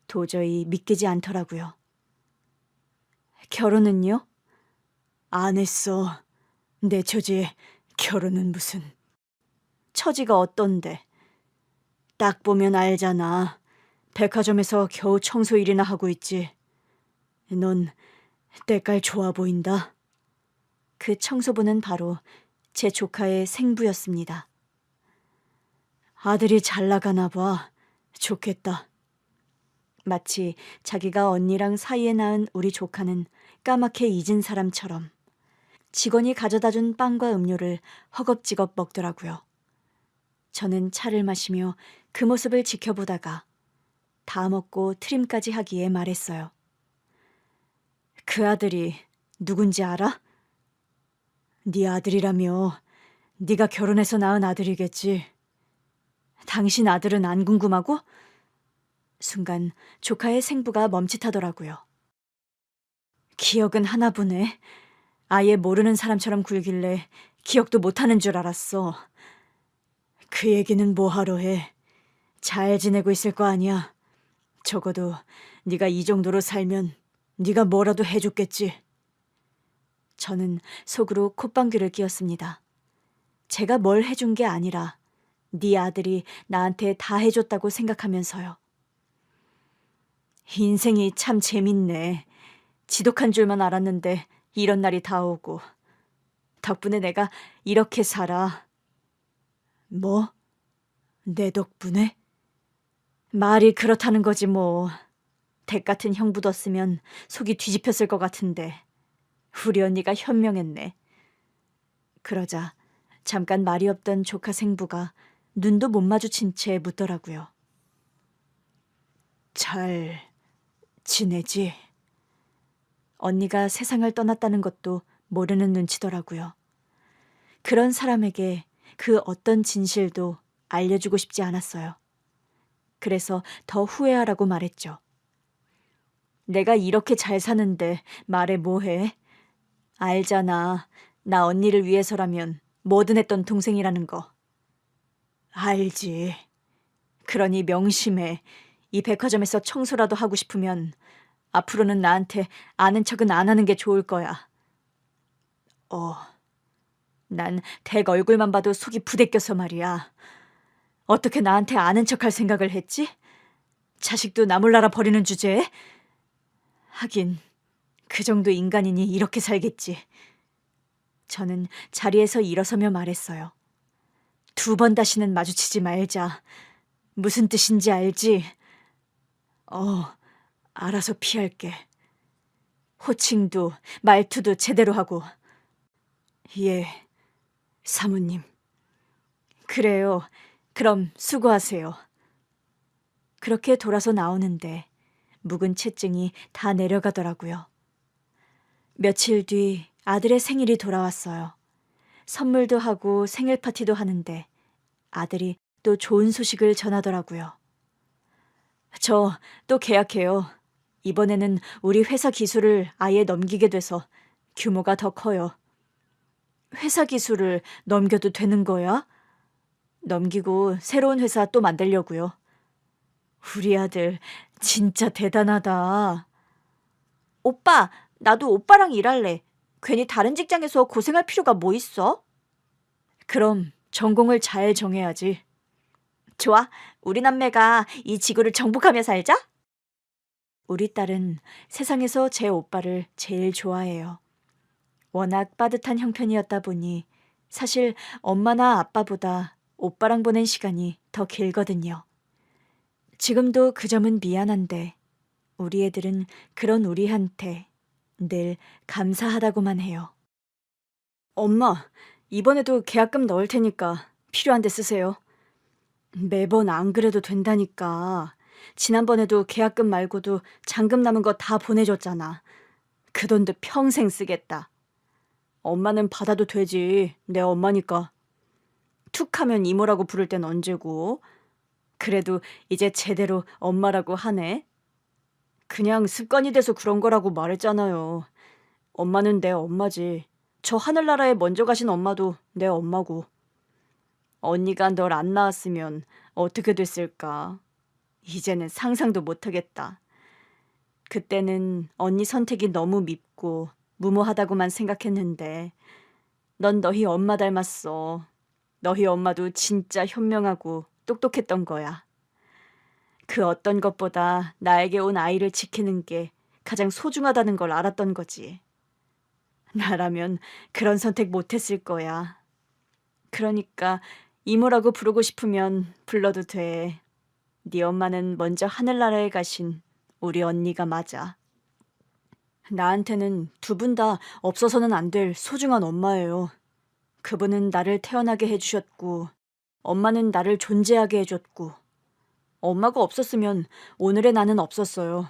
도저히 믿기지 않더라고요. 결혼은요? 안 했어. 내 처지에 결혼은 무슨. 처지가 어떤데? 딱 보면 알잖아. 백화점에서 겨우 청소 일이나 하고 있지. 넌 때깔 좋아 보인다. 그 청소부는 바로 제 조카의 생부였습니다. 아들이 잘 나가나 봐. 좋겠다. 마치 자기가 언니랑 사이에 낳은 우리 조카는 까맣게 잊은 사람처럼 직원이 가져다 준 빵과 음료를 허겁지겁 먹더라고요. 저는 차를 마시며 그 모습을 지켜보다가 다 먹고 트림까지 하기에 말했어요. 그 아들이 누군지 알아? 네 아들이라며. 네가 결혼해서 낳은 아들이겠지. 당신 아들은 안 궁금하고? 순간 조카의 생부가 멈칫하더라고요. 기억은 하나 보네. 아예 모르는 사람처럼 굴길래 기억도 못하는 줄 알았어. 그 얘기는 뭐하러 해. 잘 지내고 있을 거 아니야. 적어도 네가 이 정도로 살면 네가 뭐라도 해줬겠지. 저는 속으로 콧방귀를 뀌었습니다. 제가 뭘 해준 게 아니라 네 아들이 나한테 다 해줬다고 생각하면서요. 인생이 참 재밌네. 지독한 줄만 알았는데 이런 날이 다 오고. 덕분에 내가 이렇게 살아. 뭐? 내 덕분에? 말이 그렇다는 거지 뭐. 댁 같은 형 묻었으면 속이 뒤집혔을 것 같은데 우리 언니가 현명했네. 그러자 잠깐 말이 없던 조카 생부가 눈도 못 마주친 채 묻더라고요. 잘 지내지? 언니가 세상을 떠났다는 것도 모르는 눈치더라고요. 그런 사람에게 그 어떤 진실도 알려주고 싶지 않았어요. 그래서 더 후회하라고 말했죠. 내가 이렇게 잘 사는데 말해 뭐해? 알잖아. 나 언니를 위해서라면 뭐든 했던 동생이라는 거. 알지. 그러니 명심해. 이 백화점에서 청소라도 하고 싶으면 앞으로는 나한테 아는 척은 안 하는 게 좋을 거야. 난 댁 얼굴만 봐도 속이 부대껴서 말이야. 어떻게 나한테 아는 척할 생각을 했지? 자식도 나 몰라라 버리는 주제에? 하긴 그 정도 인간이니 이렇게 살겠지. 저는 자리에서 일어서며 말했어요. 2번 다시는 마주치지 말자. 무슨 뜻인지 알지? 알아서 피할게. 호칭도 말투도 제대로 하고. 예, 사모님. 그래요. 그럼 수고하세요. 그렇게 돌아서 나오는데 묵은 채증이 다 내려가더라고요. 며칠 뒤 아들의 생일이 돌아왔어요. 선물도 하고 생일 파티도 하는데 아들이 또 좋은 소식을 전하더라고요. 저 또 계약해요. 이번에는 우리 회사 기술을 아예 넘기게 돼서 규모가 더 커요. 회사 기술을 넘겨도 되는 거야? 넘기고 새로운 회사 또 만들려고요. 우리 아들 진짜 대단하다. 오빠, 나도 오빠랑 일할래. 괜히 다른 직장에서 고생할 필요가 뭐 있어? 그럼 전공을 잘 정해야지. 좋아, 우리 남매가 이 지구를 정복하며 살자. 우리 딸은 세상에서 제 오빠를 제일 좋아해요. 워낙 빠듯한 형편이었다 보니 사실 엄마나 아빠보다 오빠랑 보낸 시간이 더 길거든요. 지금도 그 점은 미안한데 우리 애들은 그런 우리한테 늘 감사하다고만 해요. 엄마, 이번에도 계약금 넣을 테니까 필요한 데 쓰세요. 매번 안 그래도 된다니까. 지난번에도 계약금 말고도 잔금 남은 거 다 보내줬잖아. 그 돈도 평생 쓰겠다. 엄마는 받아도 되지. 내 엄마니까. 툭 하면 이모라고 부를 땐 언제고. 그래도 이제 제대로 엄마라고 하네. 그냥 습관이 돼서 그런 거라고 말했잖아요. 엄마는 내 엄마지. 저 하늘나라에 먼저 가신 엄마도 내 엄마고. 언니가 널 안 낳았으면 어떻게 됐을까? 이제는 상상도 못하겠다. 그때는 언니 선택이 너무 밉고 무모하다고만 생각했는데 넌 너희 엄마 닮았어. 너희 엄마도 진짜 현명하고 똑똑했던 거야. 그 어떤 것보다 나에게 온 아이를 지키는 게 가장 소중하다는 걸 알았던 거지. 나라면 그런 선택 못했을 거야. 그러니까 이모라고 부르고 싶으면 불러도 돼. 네 엄마는 먼저 하늘나라에 가신 우리 언니가 맞아. 나한테는 두 분 다 없어서는 안 될 소중한 엄마예요. 그분은 나를 태어나게 해주셨고 엄마는 나를 존재하게 해줬고 엄마가 없었으면 오늘의 나는 없었어요.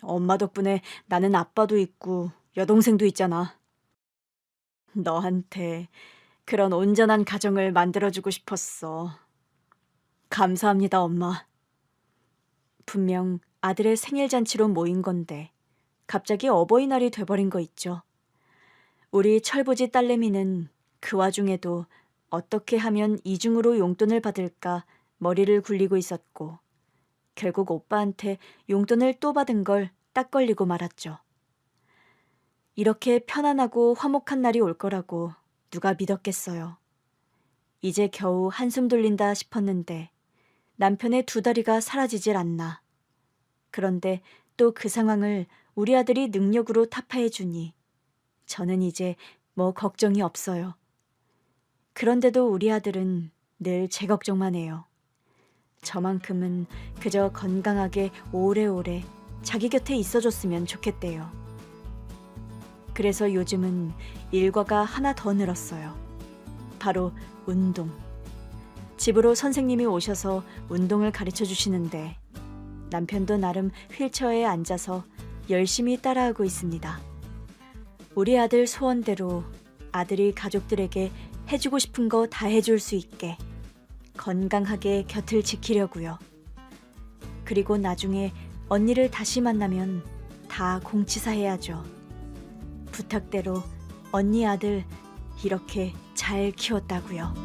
엄마 덕분에 나는 아빠도 있고 여동생도 있잖아. 너한테 그런 온전한 가정을 만들어주고 싶었어. 감사합니다, 엄마. 분명 아들의 생일 잔치로 모인 건데 갑자기 어버이날이 돼버린 거 있죠. 우리 철부지 딸내미는 그 와중에도 어떻게 하면 이중으로 용돈을 받을까 머리를 굴리고 있었고 결국 오빠한테 용돈을 또 받은 걸 딱 걸리고 말았죠. 이렇게 편안하고 화목한 날이 올 거라고 누가 믿었겠어요. 이제 겨우 한숨 돌린다 싶었는데 남편의 두 다리가 사라지질 않나. 그런데 또 그 상황을 우리 아들이 능력으로 타파해 주니 저는 이제 뭐 걱정이 없어요. 그런데도 우리 아들은 늘 제 걱정만 해요. 저만큼은 그저 건강하게 오래오래 자기 곁에 있어줬으면 좋겠대요. 그래서 요즘은 일과가 하나 더 늘었어요. 바로 운동. 집으로 선생님이 오셔서 운동을 가르쳐 주시는데 남편도 나름 휠체어에 앉아서 열심히 따라하고 있습니다. 우리 아들 소원대로 아들이 가족들에게 해주고 싶은 거 다 해줄 수 있게 건강하게 곁을 지키려고요. 그리고 나중에 언니를 다시 만나면 다 공치사해야죠. 부탁대로 언니 아들 이렇게 잘 키웠다고요.